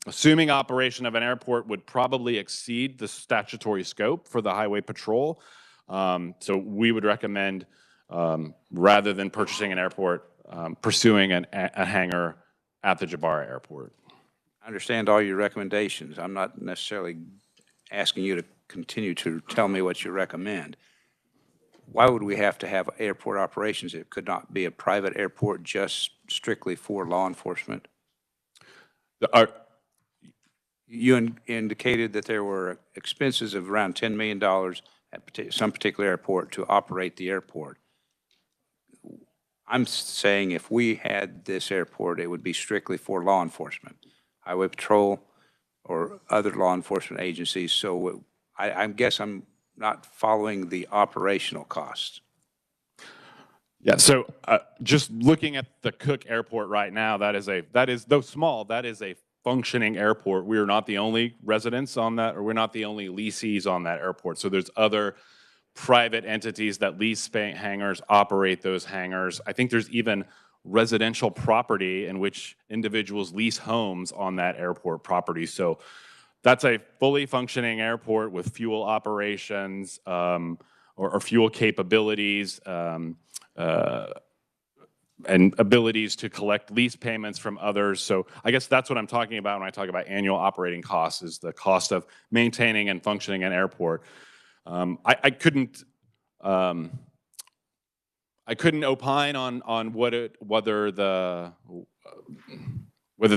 Assuming operation of an airport would probably exceed the statutory scope for the Highway Patrol. So we would recommend, rather than purchasing an airport, pursuing a hangar at the Jabara Airport. I understand all your recommendations. I'm not necessarily asking you to continue to tell me what you recommend. Why would we have to have airport operations? It could not be a private airport just strictly for law enforcement. You indicated that there were expenses of around $10 million at some particular airport to operate the airport. I'm saying if we had this airport, it would be strictly for law enforcement, Highway Patrol or other law enforcement agencies. So I guess I'm not following the operational costs. Yeah, so just looking at the Cook Airport right now, that is though small, that is a functioning airport. We are not the only residents on that, or we're not the only lessees on that airport. So there's other private entities that lease hangars, operate those hangars. I think there's even residential property in which individuals lease homes on that airport property. So that's a fully functioning airport with fuel operations or fuel capabilities and abilities to collect lease payments from others. So I guess that's what I'm talking about when I talk about annual operating costs, is the cost of maintaining and functioning an airport. I couldn't opine on whether the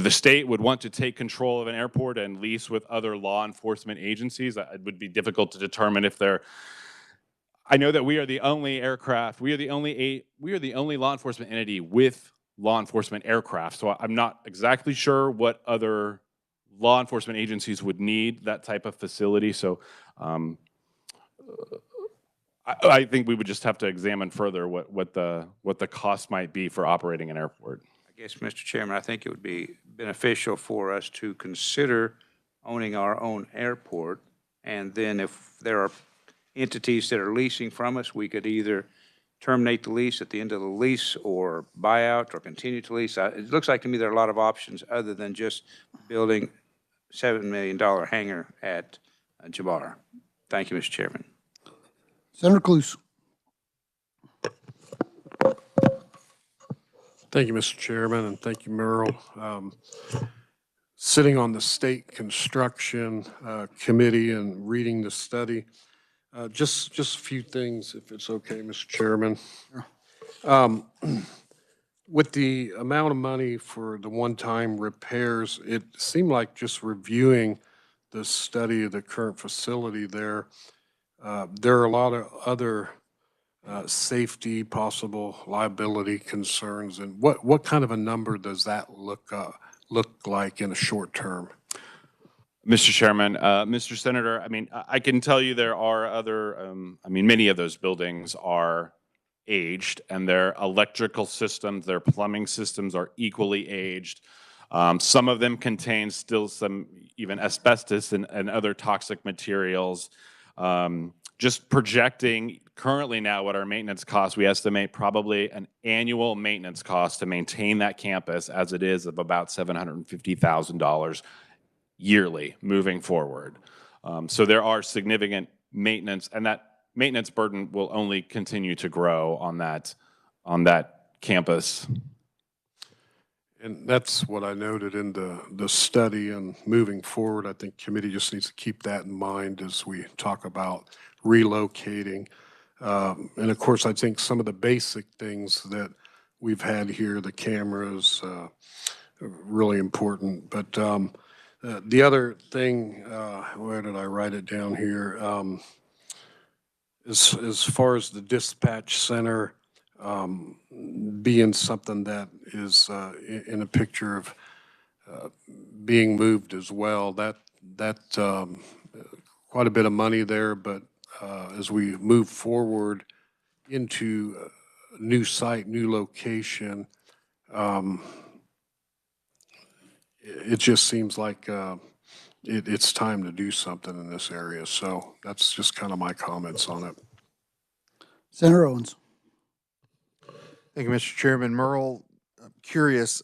state would want to take control of an airport and lease with other law enforcement agencies. It would be difficult to determine if they're. I know that we are the only law enforcement entity with law enforcement aircraft. So I'm not exactly sure what other law enforcement agencies would need that type of facility. So I think we would just have to examine further what the cost might be for operating an airport. I guess, Mr. Chairman, I think it would be beneficial for us to consider owning our own airport, and then if there are entities that are leasing from us, we could either terminate the lease at the end of the lease or buy out or continue to lease. It looks like to me there are a lot of options other than just building a $7 million hangar at Jabara. Thank you, Mr. Chairman. Senator Cluse. Thank you, Mr. Chairman, and thank you, Merle. Sitting on the State Construction Committee and reading the study, just a few things, if it's okay, Mr. Chairman. With the amount of money for the one-time repairs, it seemed like just reviewing the study of the current facility there, there are a lot of other safety, possible liability concerns, and what kind of a number does that look like in a short term? Mr. Chairman, Mr. Senator, I mean, I can tell you there are other, many of those buildings are aged, and their electrical systems, their plumbing systems are equally aged. Some of them contain still some even asbestos and other toxic materials. Just projecting currently now what our maintenance costs, we estimate probably an annual maintenance cost to maintain that campus as it is of about $750,000 yearly moving forward. So there are significant maintenance, and that maintenance burden will only continue to grow on that campus. And that's what I noted in the study, and moving forward, I think committee just needs to keep that in mind as we talk about relocating. And of course, I think some of the basic things that we've had here, the cameras, are really important. But the other thing, where did I write it down here? as far as the dispatch center being something that is in a picture of being moved as well, that quite a bit of money there, but as we move forward into a new site, new location, it just seems like it's time to do something in this area. So that's just kind of my comments on it. Senator Owens. Thank you, Mr. Chairman. Merle, I'm curious,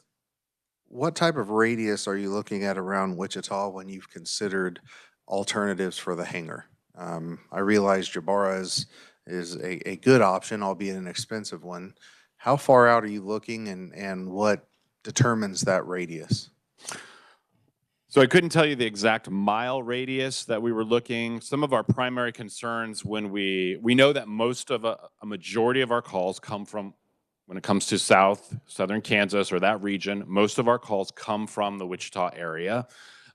what type of radius are you looking at around Wichita when you've considered alternatives for the hangar? I realize Jabara is a good option, albeit an expensive one. How far out are you looking and what determines that radius? So I couldn't tell you the exact mile radius that we were looking. Some of our primary concerns when we know that most of a majority of our calls come from, when it comes to southern Kansas or that region, most of our calls come from the Wichita area.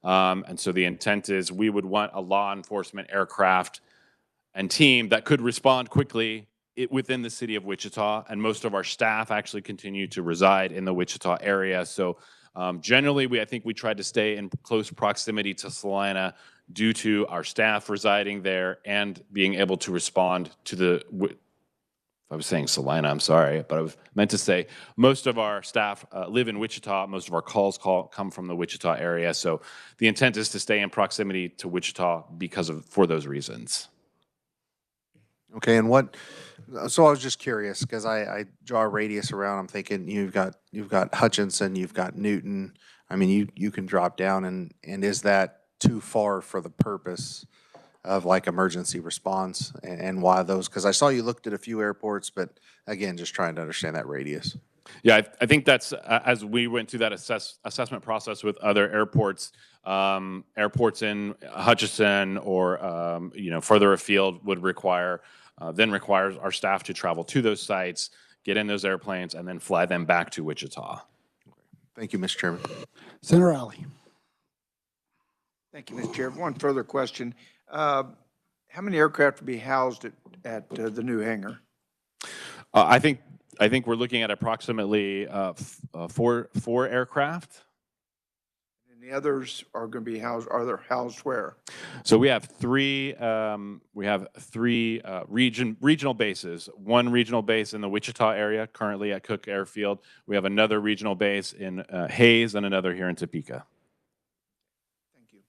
And so the intent is we would want a law enforcement aircraft and team that could respond quickly within the city of Wichita. And most of our staff actually continue to reside in the Wichita area. So generally, I think we tried to stay in close proximity to Salina due to our staff residing there and being able to respond to the, I was saying Salina, I'm sorry, but I was meant to say most of our staff live in Wichita. Most of our calls come from the Wichita area. So the intent is to stay in proximity to Wichita for those reasons. Okay, and so I was just curious because I draw a radius around. I'm thinking you've got Hutchinson, you've got Newton. I mean, you can drop down and is that too far for the purpose of like emergency response and why those? Because I saw you looked at a few airports, but again, just trying to understand that radius. Yeah, I think that's as we went through that assessment process with other airports, airports in Hutchinson or further afield would requires our staff to travel to those sites, get in those airplanes, and then fly them back to Wichita. Thank you, Mr. Chairman. Senator Alley. Thank you, Mr. Chair. One further question. How many aircraft will be housed at the new hangar? I think we're looking at approximately four aircraft. And the others are going to be housed, are they housed where? So we have three regional bases. One regional base in the Wichita area, currently at Cook Airfield. We have another regional base in Hayes and another here in Topeka. Thank you.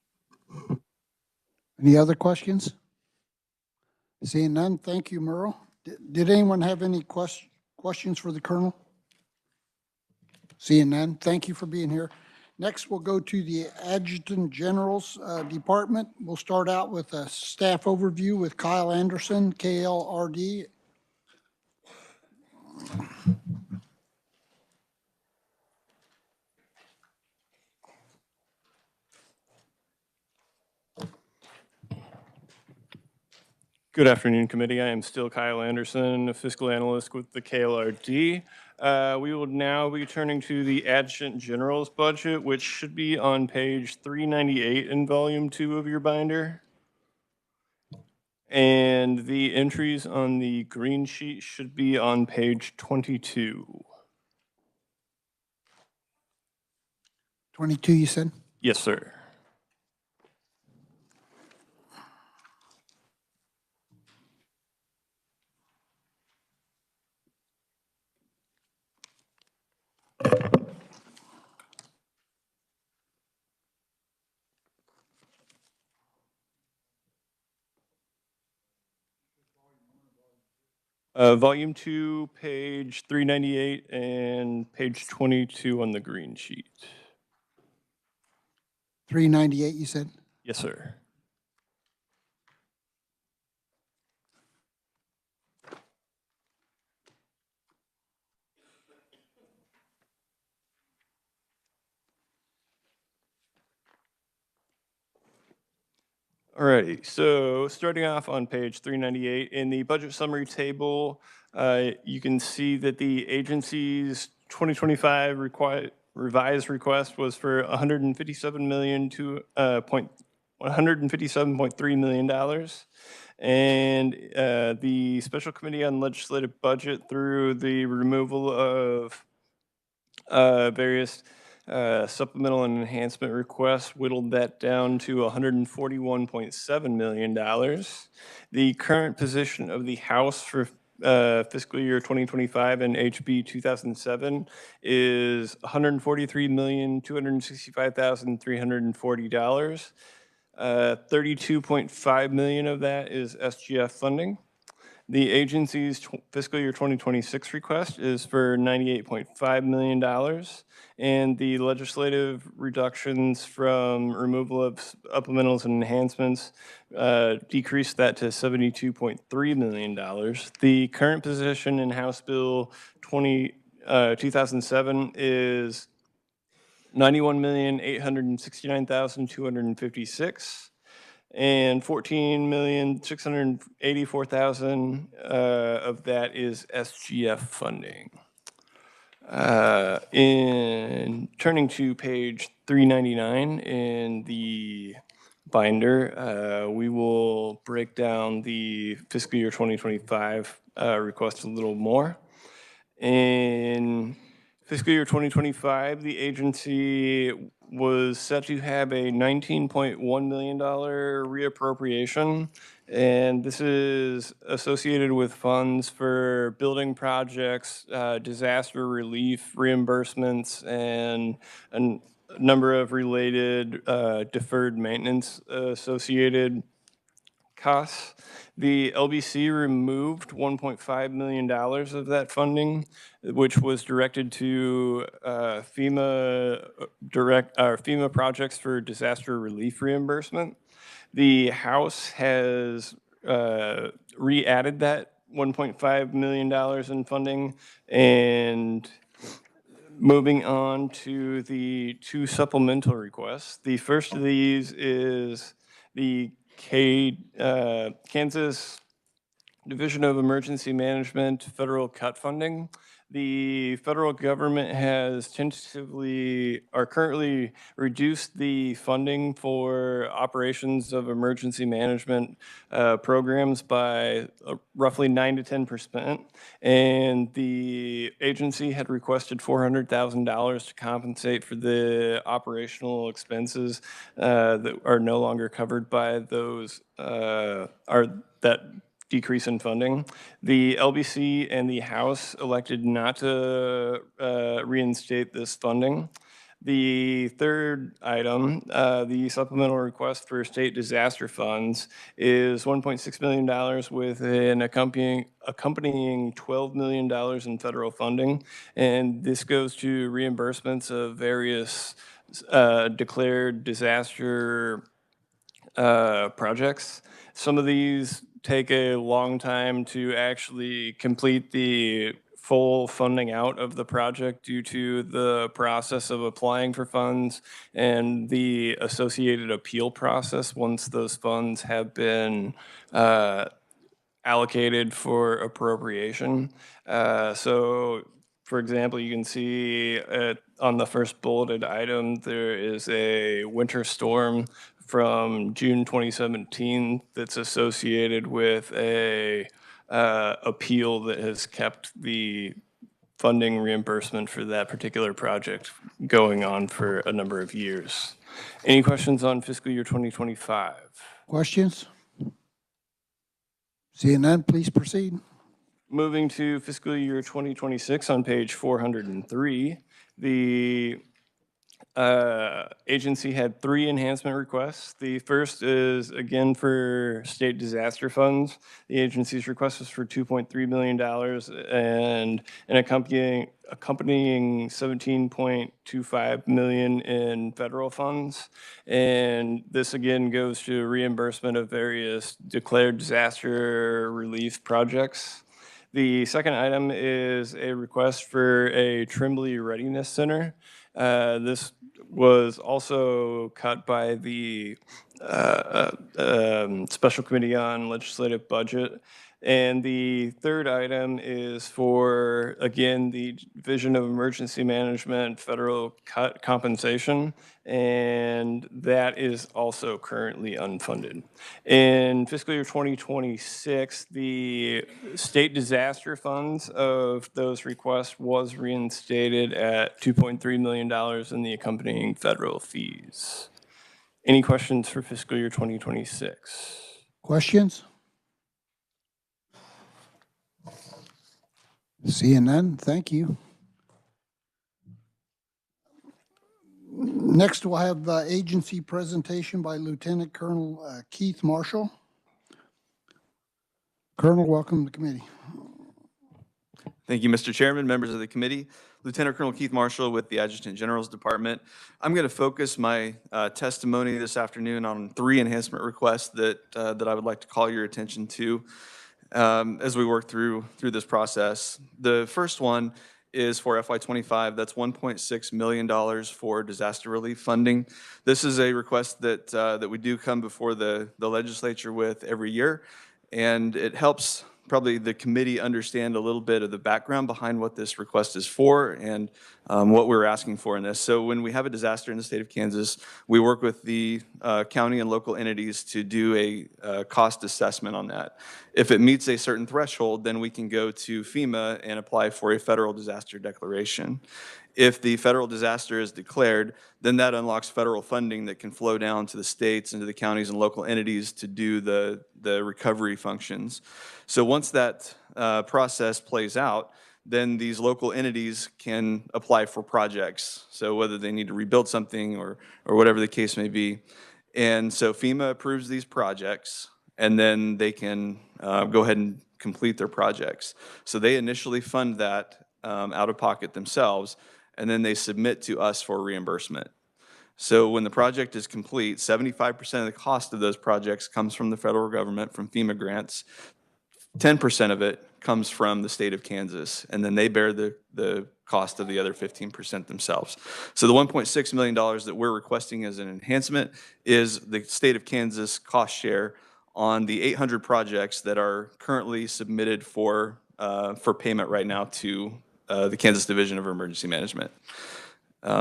Any other questions? Seeing none, thank you, Merle. Did anyone have any questions for the Colonel? Seeing none, thank you for being here. Next, we'll go to the Adjutant General's department. We'll start out with a staff overview with Kyle Anderson, KLRD. Good afternoon, committee. I am still Kyle Anderson, a fiscal analyst with the KLRD. We will now be turning to the Adjutant General's budget, which should be on page 398 in volume 2 of your binder. And the entries on the green sheet should be on page 22. 22, you said? Yes, sir. Volume 2, page 398, and page 22 on the green sheet. 398, you said? Yes, sir. Alrighty, so starting off on page 398, in the budget summary table, you can see that the agency's 2025 revised request was for $157.3 million. And the Special Committee on Legislative Budget, through the removal of various supplemental and enhancement requests, whittled that down to $141.7 million. The current position of the House for fiscal year 2025 and HB 2007 is $143,265,340. 32.5 million of that is SGF funding. The agency's fiscal year 2026 request is for $98.5 million, and the legislative reductions from removal of supplementals and enhancements decreased that to $72.3 million. The current position in House Bill 2007 is $91,869,256. And $14,684,000 of that is SGF funding. In turning to page 399 in the binder, we will break down the fiscal year 2025 request a little more. In fiscal year 2025, the agency was set to have a $19.1 million reappropriation, and this is associated with funds for building projects, disaster relief reimbursements, and a number of related deferred maintenance associated costs. The LBC removed $1.5 million of that funding, which was directed to FEMA projects for disaster relief reimbursement. The House has re-added that $1.5 million in funding, and moving on to the two supplemental requests. The first of these is the Kansas Division of Emergency Management federal cut funding. The federal government has currently reduced the funding for operations of emergency management programs by roughly 9 to 10%. And the agency had requested $400,000 to compensate for the operational expenses that are no longer covered by those, that decrease in funding. The LBC and the House elected not to reinstate this funding. The third item, the supplemental request for state disaster funds, is $1.6 million with an accompanying $12 million in federal funding. And this goes to reimbursements of various declared disaster projects. Some of these take a long time to actually complete the full funding out of the project due to the process of applying for funds and the associated appeal process once those funds have been allocated for appropriation. So, for example, you can see on the first bulleted item, there is a winter storm from June 2017 that's associated with a appeal that has kept the funding reimbursement for that particular project going on for a number of years. Any questions on fiscal year 2025? Questions? Seeing none, please proceed. Moving to fiscal year 2026 on page 403, the agency had 3 enhancement requests. The first is, again, for state disaster funds. The agency's request was for $2.3 million and an accompanying $17.25 million in federal funds. And this, again, goes to reimbursement of various declared disaster relief projects. The second item is a request for a Trimbley Readiness Center. This was also cut by the Special Committee on Legislative Budget. And the third item is for, again, the Division of Emergency Management Federal Cut Compensation, and that is also currently unfunded. In fiscal year 2026, the state disaster funds of those requests was reinstated at $2.3 million in the accompanying federal fees. Any questions for fiscal year 2026? Questions? Seeing none, thank you. Next, we'll have agency presentation by Lieutenant Colonel Keith Marshall. Colonel, welcome to the committee. Thank you, Mr. Chairman, members of the committee. Lieutenant Colonel Keith Marshall with the Adjutant General's Department. I'm going to focus my testimony this afternoon on 3 enhancement requests that I would like to call your attention to as we work through this process. The first one is for FY25. That's $1.6 million for disaster relief funding. This is a request that we do come before the legislature with every year, and it helps probably the committee understand a little bit of the background behind what this request is for and what we're asking for in this. So when we have a disaster in the state of Kansas, we work with the county and local entities to do a cost assessment on that. If it meets a certain threshold, then we can go to FEMA and apply for a federal disaster declaration. If the federal disaster is declared, then that unlocks federal funding that can flow down to the states and to the counties and local entities to do the recovery functions. So once that process plays out, then these local entities can apply for projects. So whether they need to rebuild something or whatever the case may be. And so FEMA approves these projects, and then they can go ahead and complete their projects. So they initially fund that out of pocket themselves, and then they submit to us for reimbursement. So when the project is complete, 75% of the cost of those projects comes from the federal government, from FEMA grants. 10% of it comes from the state of Kansas, and then they bear the cost of the other 15% themselves. So the $1.6 million that we're requesting as an enhancement is the state of Kansas cost share on the 800 projects that are currently submitted for payment right now to the Kansas Division of Emergency Management.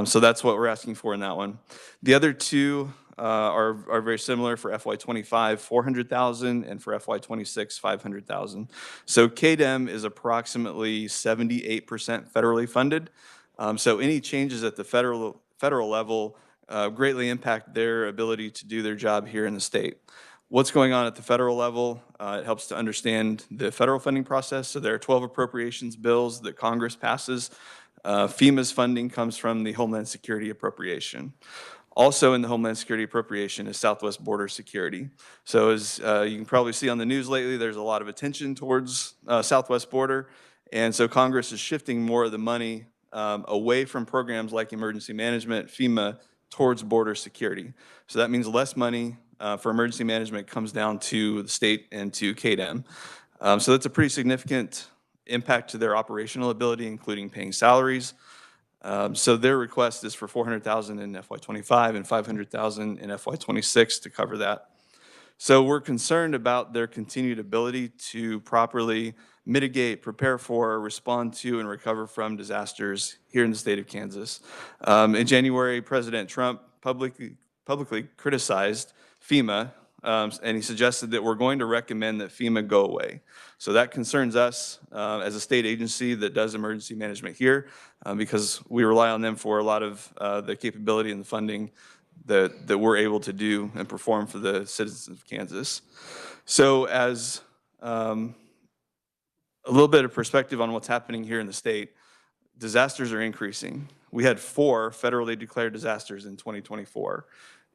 So that's what we're asking for in that one. The other two are very similar for FY25, $400,000, and for FY26, $500,000. So KDEM is approximately 78% federally funded. So any changes at the federal level greatly impact their ability to do their job here in the state. What's going on at the federal level, it helps to understand the federal funding process. So there are 12 appropriations bills that Congress passes. FEMA's funding comes from the Homeland Security appropriation. Also in the Homeland Security appropriation is Southwest Border Security. So as you can probably see on the news lately, there's a lot of attention towards Southwest Border. And so Congress is shifting more of the money away from programs like emergency management, FEMA, towards border security. So that means less money for emergency management comes down to the state and to KDEM. So that's a pretty significant impact to their operational ability, including paying salaries. So their request is for $400,000 in FY25 and $500,000 in FY26 to cover that. So we're concerned about their continued ability to properly mitigate, prepare for, respond to, and recover from disasters here in the state of Kansas. In January, President Trump publicly criticized FEMA, and he suggested that we're going to recommend that FEMA go away. So that concerns us as a state agency that does emergency management here, because we rely on them for a lot of the capability and the funding that we're able to do and perform for the citizens of Kansas. So as a little bit of perspective on what's happening here in the state, disasters are increasing. We had 4 federally declared disasters in 2024.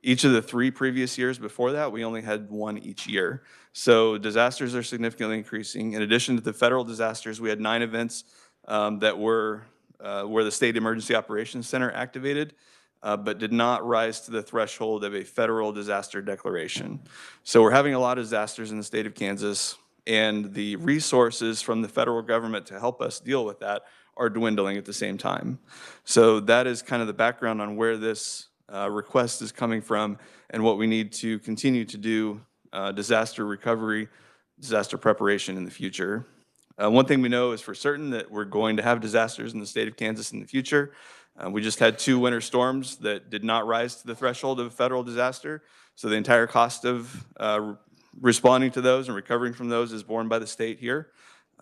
Each of the 3 previous years before that, we only had 1 each year. So disasters are significantly increasing. In addition to the federal disasters, we had 9 events that were where the State Emergency Operations Center activated, but did not rise to the threshold of a federal disaster declaration. So we're having a lot of disasters in the state of Kansas, and the resources from the federal government to help us deal with that are dwindling at the same time. So that is kind of the background on where this request is coming from and what we need to continue to do disaster recovery disaster preparation in the future. One thing we know is for certain that we're going to have disasters in the state of Kansas in the future. We just had 2 winter storms that did not rise to the threshold of a federal disaster. So the entire cost of responding to those and recovering from those is borne by the state here.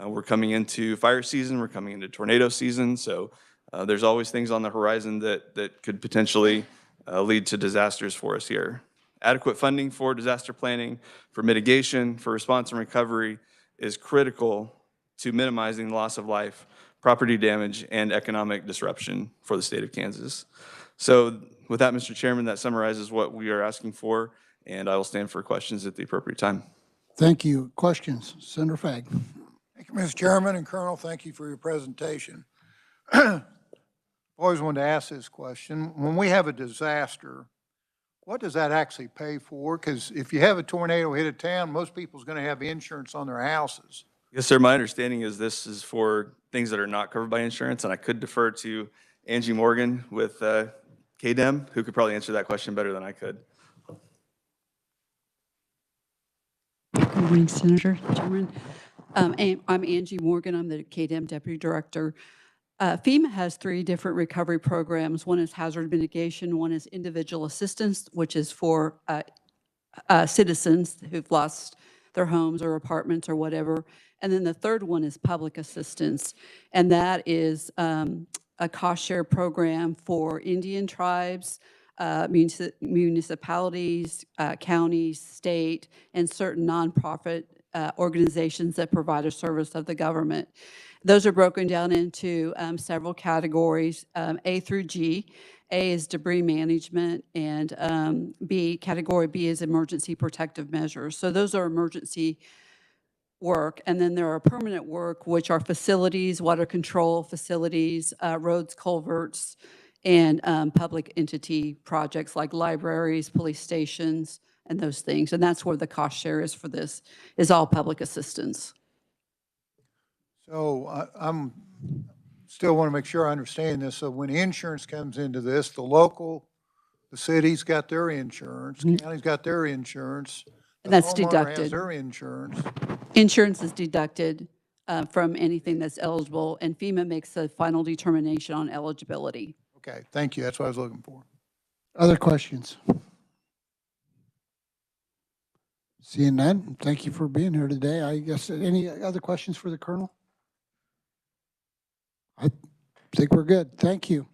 We're coming into fire season, we're coming into tornado season, so there's always things on the horizon that could potentially lead to disasters for us here. Adequate funding for disaster planning, for mitigation, for response and recovery is critical to minimizing the loss of life, property damage, and economic disruption for the state of Kansas. So with that, Mr. Chairman, that summarizes what we are asking for, and I will stand for questions at the appropriate time. Thank you. Questions? Senator Fagg. Thank you, Mr. Chairman, and Colonel, thank you for your presentation. I've always wanted to ask this question. When we have a disaster, what does that actually pay for? Because if you have a tornado hit a town, most people's going to have insurance on their houses. Yes, sir. My understanding is this is for things that are not covered by insurance, and I could defer to Angie Morgan with KDEM, who could probably answer that question better than I could. Good morning, Senator Chairman. I'm Angie Morgan. I'm the KDEM Deputy Director. FEMA has 3 different recovery programs. One is hazard mitigation, one is individual assistance, which is for citizens who've lost their homes or apartments or whatever. And then the third one is public assistance. And that is a cost share program for Indian tribes, municipalities, counties, state, and certain nonprofit organizations that provide a service of the government. Those are broken down into several categories, A through G. A is debris management, and category B is emergency protective measures. So those are emergency work, and then there are permanent work, which are facilities, water control facilities, roads, culverts, and public entity projects like libraries, police stations, and those things. And that's where the cost share is for this, is all public assistance. So I'm still want to make sure I understand this. So when insurance comes into this, the city's got their insurance, county's got their insurance. And that's The homeowner deducted. has their insurance. Insurance is deducted from anything that's eligible, and FEMA makes the final determination on eligibility. Okay, thank you. That's what I was looking for. Other questions? Seeing none, thank you for being here today. I guess, any other questions for the Colonel? I think we're good. Thank you.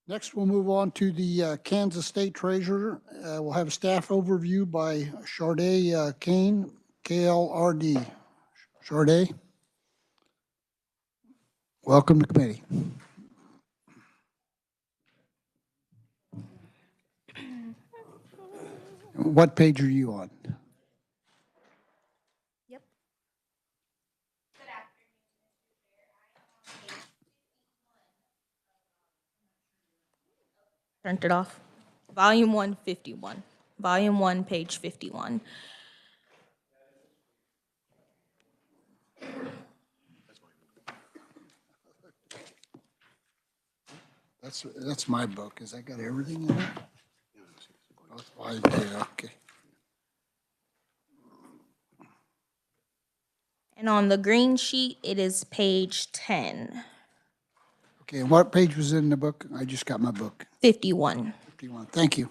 Next, we'll move on to the Kansas State Treasurer. We'll have a staff overview by Sharday Kane, KLRD. Sharday, welcome to committee. What page are you on? Yep. Turned it off. Volume 151. Volume 1, page 51. That's my book. Has that got everything in it? Oh, yeah, okay. And on the green sheet, it is page 10. Okay, and what page was in the book? I just got my book. 51. 51. Thank you.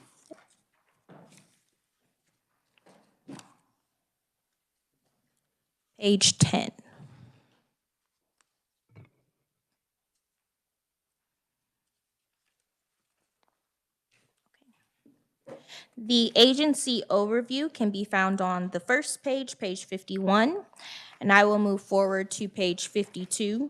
Page 10. The agency overview can be found on the first page, page 51, and I will move forward to page 52.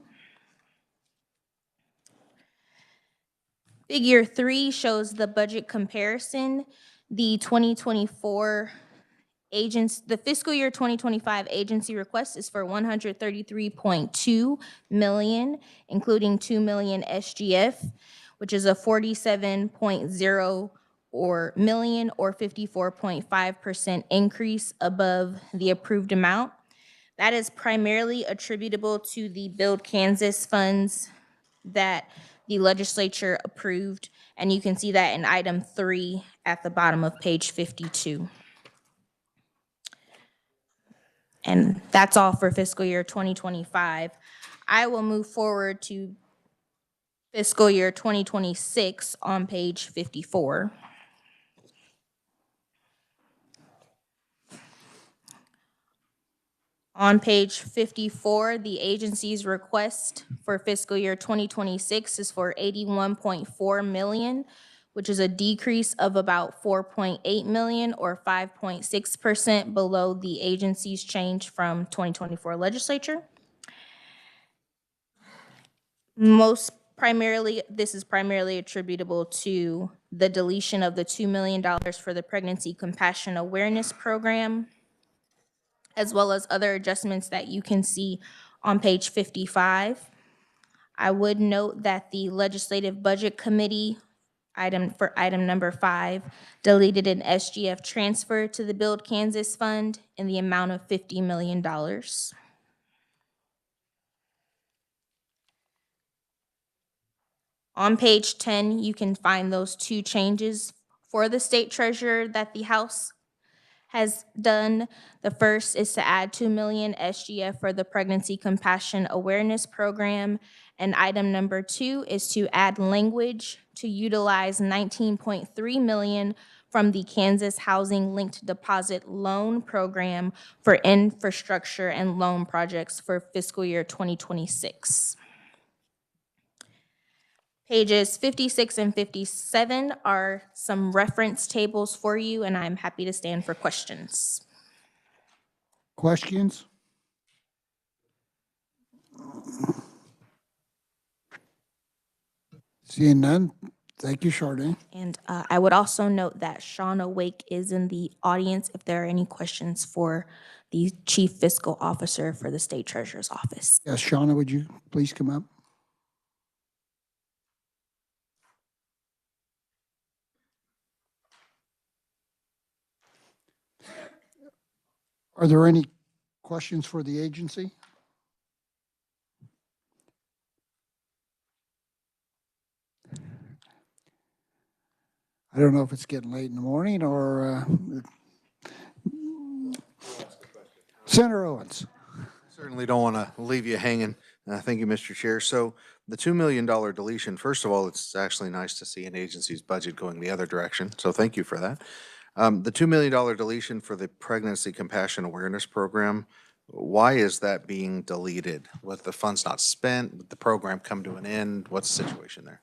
Figure 3 shows the budget comparison. The 2024 the fiscal year 2025 agency request is for $133.2 million, including $2 million SGF, which is a 47.0 million or 54.5% increase above the approved amount. That is primarily attributable to the Build Kansas funds that the legislature approved, and you can see that in item 3 at the bottom of page 52. And that's all for fiscal year 2025. I will move forward to fiscal year 2026 on page 54. On page 54, the agency's request for fiscal year 2026 is for $81.4 million, which is a decrease of about $4.8 million or 5.6% below the agency's change from 2024 legislature. This is primarily attributable to the deletion of the $2 million for the Pregnancy Compassion Awareness Program, as well as other adjustments that you can see on page 55. I would note that the Legislative Budget Committee, item number 5, deleted an SGF transfer to the Build Kansas Fund in the amount of $50 million. On page 10, you can find those two changes for the state treasurer that the House has done. The first is to add $2 million SGF for the Pregnancy Compassion Awareness Program. And item number 2 is to add language to utilize $19.3 million from the Kansas Housing Linked Deposit Loan Program for infrastructure and loan projects for fiscal year 2026. Pages 56 and 57 are some reference tables for you, and I'm happy to stand for questions. Questions? Seeing none, thank you, Chardin. And I would also note that Shauna Wake is in the audience if there are any questions for the Chief Fiscal Officer for the State Treasurer's Office. Yes, Shauna, would you please come up? Are there any questions for the agency? I don't know if it's getting late in the morning or Senator Owens. Certainly don't want to leave you hanging. Thank you, Mr. Chair. So the $2 million deletion, first of all, it's actually nice to see an agency's budget going the other direction. So thank you for that. The $2 million deletion for the Pregnancy Compassion Awareness Program, why is that being deleted? With the funds not spent, with the program come to an end? What's the situation there?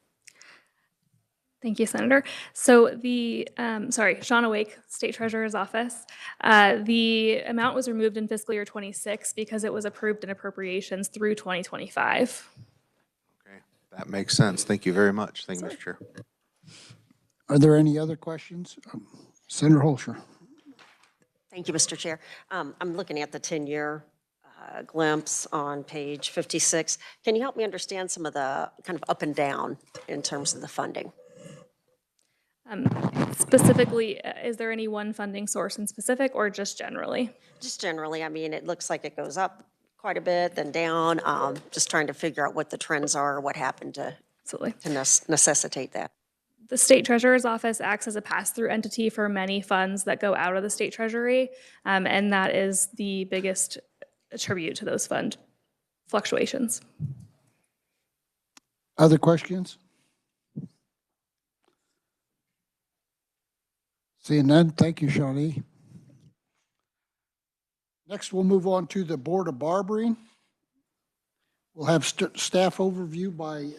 Thank you, Senator. So Shauna Wake, State Treasurer's Office. The amount was removed in fiscal year 26 because it was approved in appropriations through 2025. Okay, that makes sense. Thank you very much. Thank you, Mr. Chair. Are there any other questions? Senator Holscher. Thank you, Mr. Chair. I'm looking at the 10-year glimpse on page 56. Can you help me understand some of the kind of up and down in terms of the funding? Specifically, is there any one funding source in specific or just generally? Just generally. I mean, it looks like it goes up quite a bit, then down. Just trying to figure out what the trends are, what happened to necessitate that. The State Treasurer's Office acts as a pass-through entity for many funds that go out of the State Treasury, and that is the biggest attribute to those fund fluctuations. Other questions? Seeing none, thank you, Shawnee. Next, we'll move on to the Board of Barbering. We'll have staff overview by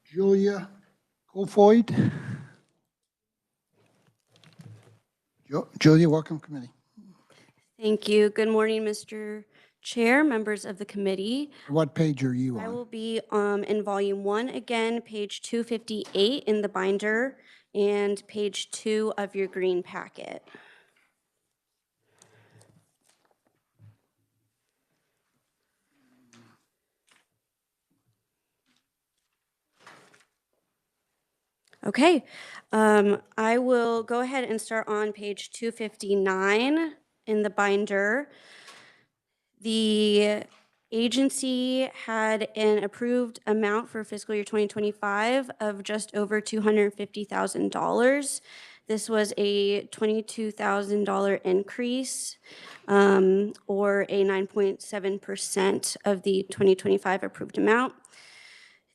Julia Colfoyd. Julia, welcome committee. Thank you. Good morning, Mr. Chair, members of the committee. What page are you I on? will be in volume 1 again, page 258 in the binder, and page 2 of your green packet. Okay, I will go ahead and start on page 259 in the binder. The agency had an approved amount for fiscal year 2025 of just over $250,000. This was a $22,000 increase, or a 9.7% of the 2025 approved amount.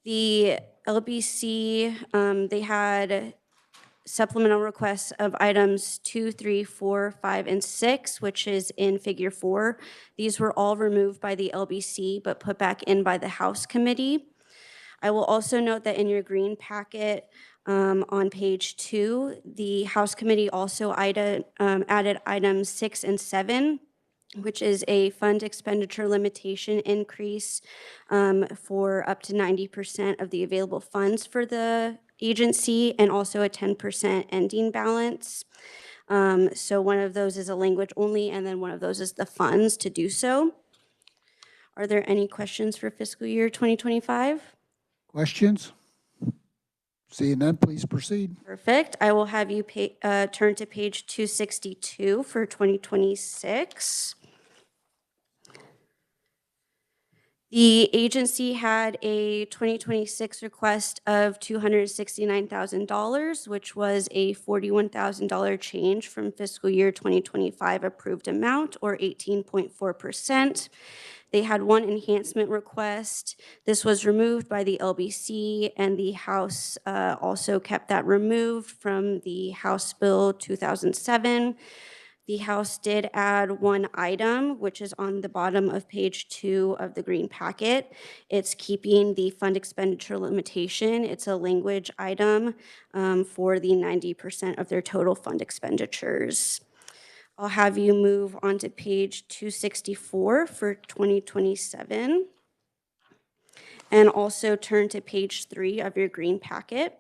The LBC, they had supplemental requests of items 2, 3, 4, 5, and 6, which is in figure 4. These were all removed by the LBC, but put back in by the House Committee. I will also note that in your green packet, on page 2, the House Committee also added items 6 and 7, which is a fund expenditure limitation increase for up to 90% of the available funds for the agency, and also a 10% ending balance. So one of those is a language only, and then one of those is the funds to do so. Are there any questions for fiscal year 2025? Questions? Seeing none, please proceed. Perfect. I will have you turn to page 262 for 2026. The agency had a 2026 request of $269,000, which was a $41,000 change from fiscal year 2025 approved amount, or 18.4%. They had one enhancement request. This was removed by the LBC, and the House also kept that removed from the House Bill 2007. The House did add one item, which is on the bottom of page 2 of the green packet. It's keeping the fund expenditure limitation. It's a language item for the 90% of their total fund expenditures. I'll have you move on to page 264 for 2027, and also turn to page 3 of your green packet.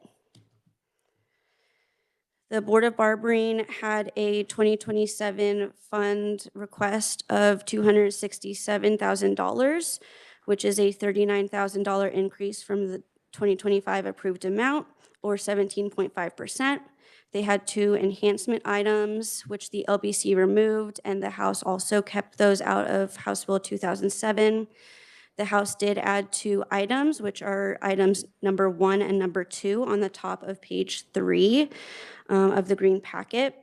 The Board of Barbering had a 2027 fund request of $267,000, which is a $39,000 increase from the 2025 approved amount, or 17.5%. They had two enhancement items, which the LBC removed, and the House also kept those out of House Bill 2007. The House did add two items, which are items number 1 and number 2 on the top of page 3 of the green packet,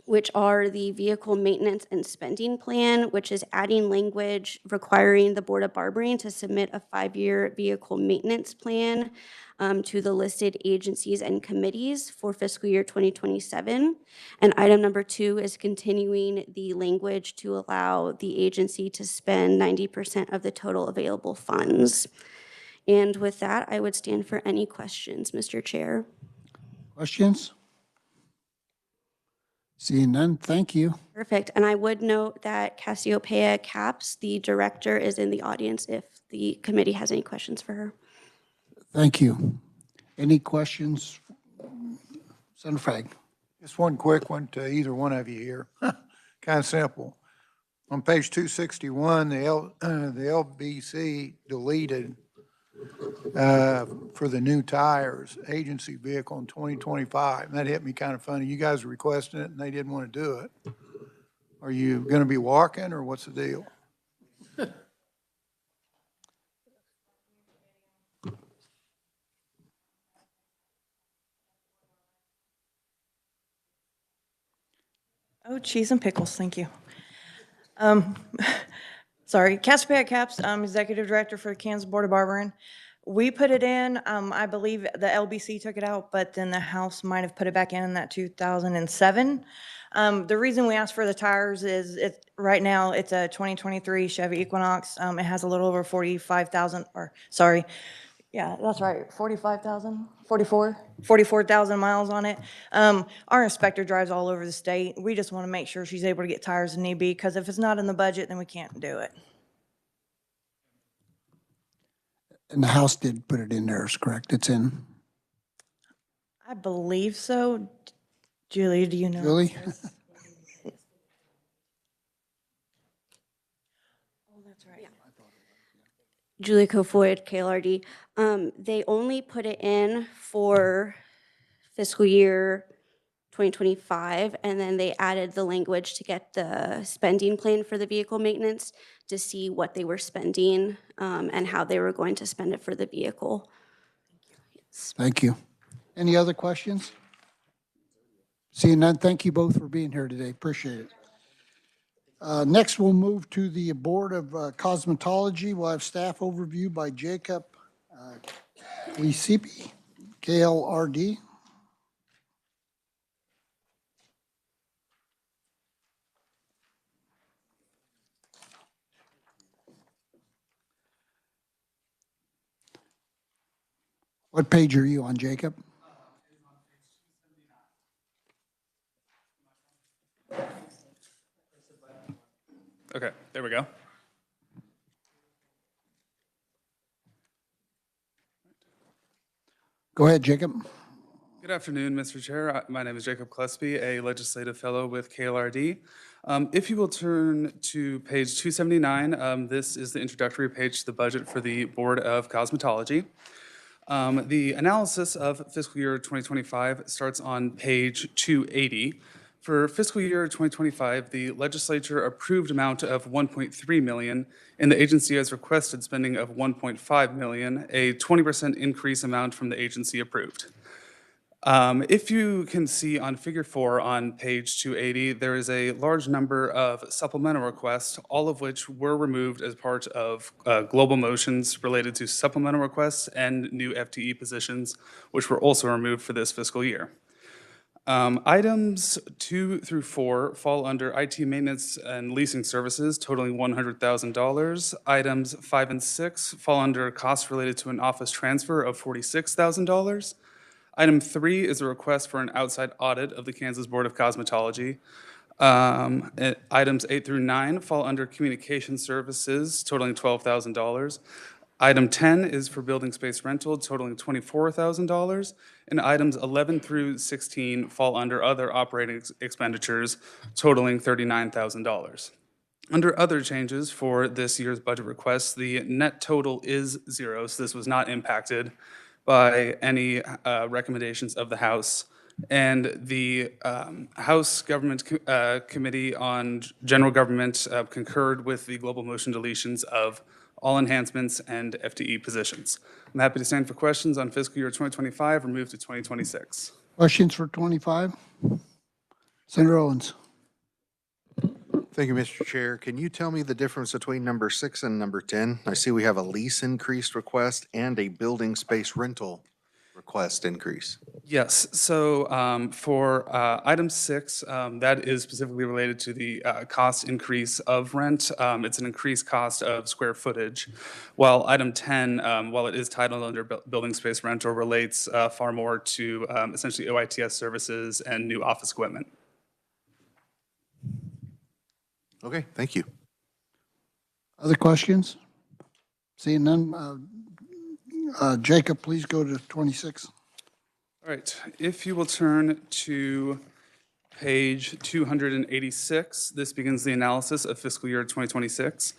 which are the vehicle maintenance and spending plan, which is adding language requiring the Board of Barbering to submit a 5-year vehicle maintenance plan to the listed agencies and committees for fiscal year 2027. And item number 2 is continuing the language to allow the agency to spend 90% of the total available funds. And with that, I would stand for any questions, Mr. Chair. Questions? Seeing none, thank you. Perfect. And I would note that Cassiopeia Capps, the director, is in the audience if the committee has any questions for her. Thank you. Any questions? Senator Fagg. Just one quick one to either one of you here. Kind of simple. On page 261, the LBC deleted for the new tires, agency vehicle in 2025. And that hit me kind of funny. You guys were requesting it and they didn't want to do it. Are you going to be walking or what's the deal? Oh, cheese and pickles, thank you. Sorry, Cassiopeia Capps, I'm Executive Director for the Kansas Board of Barbering. We put it in, I believe the LBC took it out, but then the House might have put it back in that 2007. The reason we asked for the tires is right now it's a 2023 Chevy Equinox. It has a little over 45,000, or sorry, yeah, that's right, 44,000 miles on it. Our inspector drives all over the state. We just want to make sure she's able to get tires if need be, because if it's not in the budget, then we can't do it. And the House did put it in there, is correct? It's in? I believe so. Julie, do you know? Julie? Julie Kofoid, KLRD. They only put it in for fiscal year 2025, and then they added the language to get the spending plan for the vehicle maintenance to see what they were spending and how they were going to spend it for the vehicle. Thank you. Any other questions? Seeing none, thank you both for being here today. Appreciate it. Next, we'll move to the Board of Cosmetology. We'll have staff overview by Jacob Lisipi, KLRD. What page are you on, Jacob? Okay, there we go. Go ahead, Jacob. Good afternoon, Mr. Chair. My name is Jacob Klesby, a legislative fellow with KLRD. If you will turn to page 279, this is the introductory page to the budget for the Board of Cosmetology. The analysis of fiscal year 2025 starts on page 280. For fiscal year 2025, the legislature approved amount of $1.3 million, and the agency has requested spending of $1.5 million, a 20% increase amount from the agency approved. If you can see on figure 4 on page 280, there is a large number of supplemental requests, all of which were removed as part of global motions related to supplemental requests and new FTE positions, which were also removed for this fiscal year. Items 2 through 4 fall under IT maintenance and leasing services totaling $100,000. Items 5 and 6 fall under costs related to an office transfer of $46,000. Item 3 is a request for an outside audit of the Kansas Board of Cosmetology. Items 8 through 9 fall under communication services totaling $12,000. Item 10 is for building space rental totaling $24,000. And items 11 through 16 fall under other operating expenditures totaling $39,000. Under other changes for this year's budget request, the net total is 0, so this was not impacted by any recommendations of the House. And the House Government Committee on General Government concurred with the global motion deletions of all enhancements and FTE positions. I'm happy to stand for questions on fiscal year 2025 or move to 2026. Questions for 25? Senator Owens. Thank you, Mr. Chair. Can you tell me the difference between number 6 and number 10? I see we have a lease increase request and a building space rental request increase. Yes, so for item 6, that is specifically related to the cost increase of rent. It's an increased cost of square footage, while item 10, while it is titled under building space rental, relates far more to essentially OITS services and new office equipment. Okay, thank you. Other questions? Seeing none, Jacob, please go to 26. All right, if you will turn to page 286, this begins the analysis of fiscal year 2026.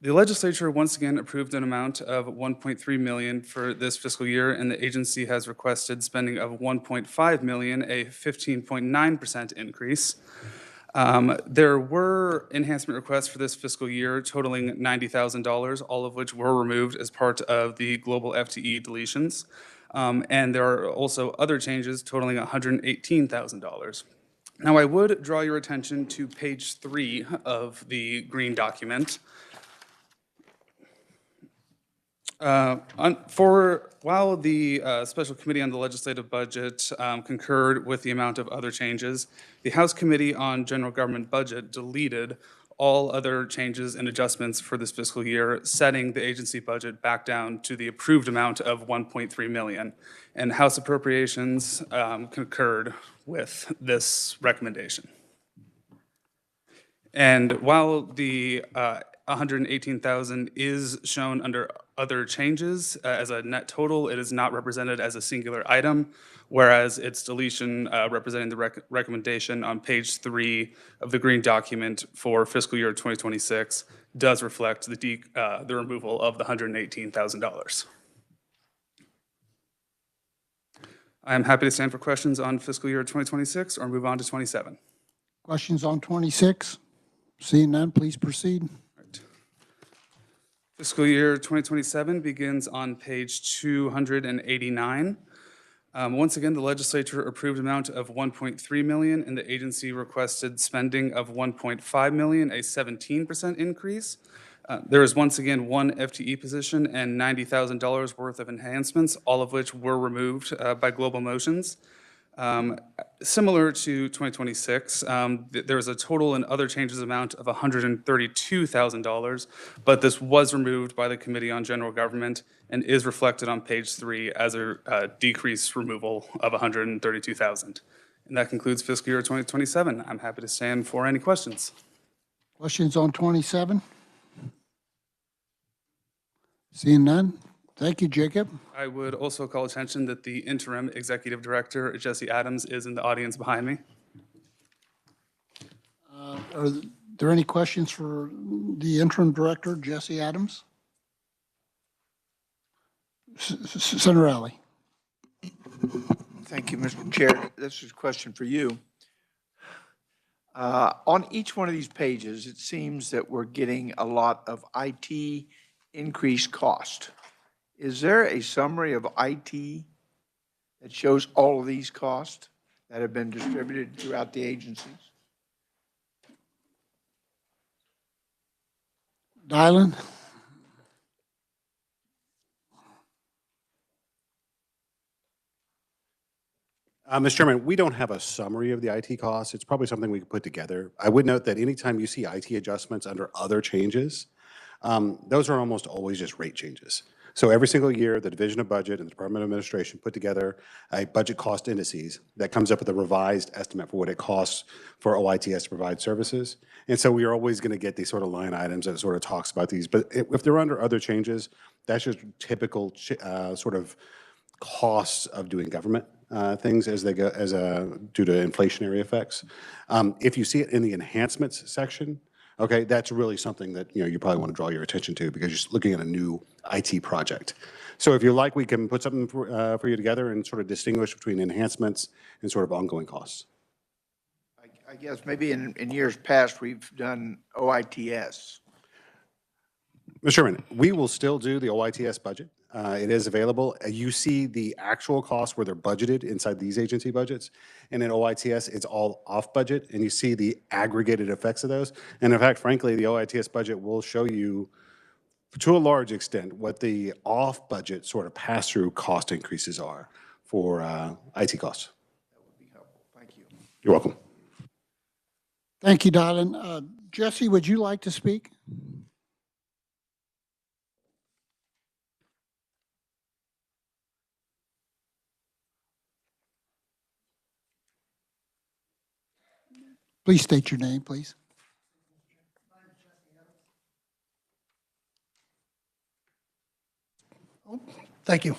The legislature once again approved an amount of $1.3 million for this fiscal year, and the agency has requested spending of $1.5 million, a 15.9% increase. There were enhancement requests for this fiscal year totaling $90,000, all of which were removed as part of the global FTE deletions. And there are also other changes totaling $118,000. Now, I would draw your attention to page 3 of the green document. While the Special Committee on the Legislative Budget concurred with the amount of other changes, the House Committee on General Government Budget deleted all other changes and adjustments for this fiscal year, setting the agency budget back down to the approved amount of $1.3 million. And House Appropriations concurred with this recommendation. And while the $118,000 is shown under other changes as a net total, it is not represented as a singular item, whereas its deletion representing the recommendation on page 3 of the green document for fiscal year 2026 does reflect the removal of the $118,000. I am happy to stand for questions on fiscal year 2026 or move on to 27. Questions on 26? Seeing none, please proceed. Fiscal year 2027 begins on page 289. Once again, the legislature approved amount of 1.3 million and the agency requested spending of 1.5 million, a 17% increase. There is once again one FTE position and $90,000 worth of enhancements, all of which were removed by Global Motions. Similar to 2026, there was a total and other changes amount of $132,000, but this was removed by the Committee on General Government and is reflected on page 3 as a decrease removal of $132,000. And that concludes fiscal year 2027. I'm happy to stand for any questions. Questions on 27? Seeing none? Thank you, Jacob. I would also call attention that the interim executive director, Jesse Adams, is in the audience behind me. Are there any questions for the interim director, Jesse Adams? Senator Alley. Thank you, Mr. Chair. This is a question for you. On each one of these pages, it seems that we're getting a lot of IT increased cost. Is there a summary of IT that shows all of these costs that have been distributed throughout the agencies? Dylan? Mr. Chairman, we don't have a summary of the IT costs. It's probably something we could put together. I would note that anytime you see IT adjustments under other changes, those are almost always just rate changes. So every single year, the Division of Budget and the Department of Administration put together a budget cost indices that comes up with a revised estimate for what it costs for OITS to provide services. And so we are always going to get these sort of line items that sort of talks about these. But if they're under other changes, that's just typical sort of costs of doing government things as they go due to inflationary effects. If you see it in the enhancements section, okay, that's really something that you probably want to draw your attention to because you're looking at a new IT project. So if you like, we can put something for you together and sort of distinguish between enhancements and sort of ongoing costs. I guess maybe in years past, we've done OITS. Mr. Chairman, we will still do the OITS budget. It is available. You see the actual costs where they're budgeted inside these agency budgets. And in OITS, it's all off budget. And you see the aggregated effects of those. And in fact, frankly, the OITS budget will show you, to a large extent, what the off budget sort of pass-through cost increases are for IT costs. That would be helpful. Thank you. You're welcome. Thank you, Dylan. Jesse, would you like to speak? Please state your name, please. Thank you.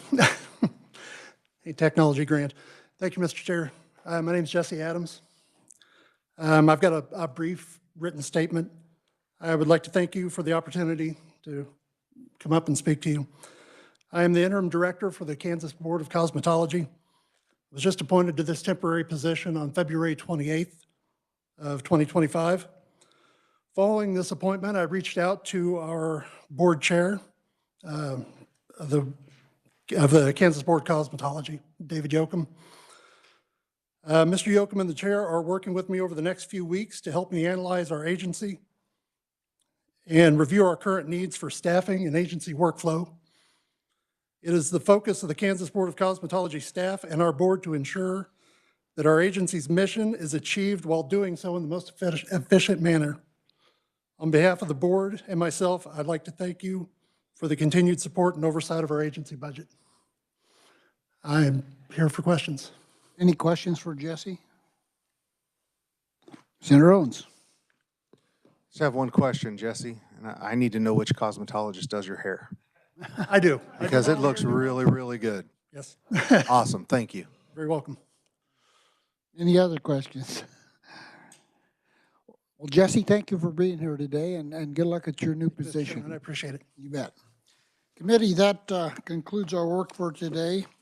Hey, technology grant. Thank you, Mr. Chair. My name is Jesse Adams. I've got a brief written statement. I would like to thank you for the opportunity to come up and speak to you. I am the interim director for the Kansas Board of Cosmetology. I was just appointed to this temporary position on February 28th of 2025. Following this appointment, I reached out to our board chair of the Kansas Board of Cosmetology, David Yoakum. Mr. Yoakum and the chair are working with me over the next few weeks to help me analyze our agency and review our current needs for staffing and agency workflow. It is the focus of the Kansas Board of Cosmetology staff and our board to ensure that our agency's mission is achieved while doing so in the most efficient manner. On behalf of the board and myself, I'd like to thank you for the continued support and oversight of our agency budget. I am here for questions. Any questions for Jesse? Senator Owens. Just have one question, Jesse, and I need to know which cosmetologist does your hair. I do. Because it looks really, really good. Yes. Awesome, thank you. Very welcome. Any other questions? Well, Jesse, thank you for being here today, and good luck at your new position. I appreciate it. You bet. Committee, that concludes our work for today.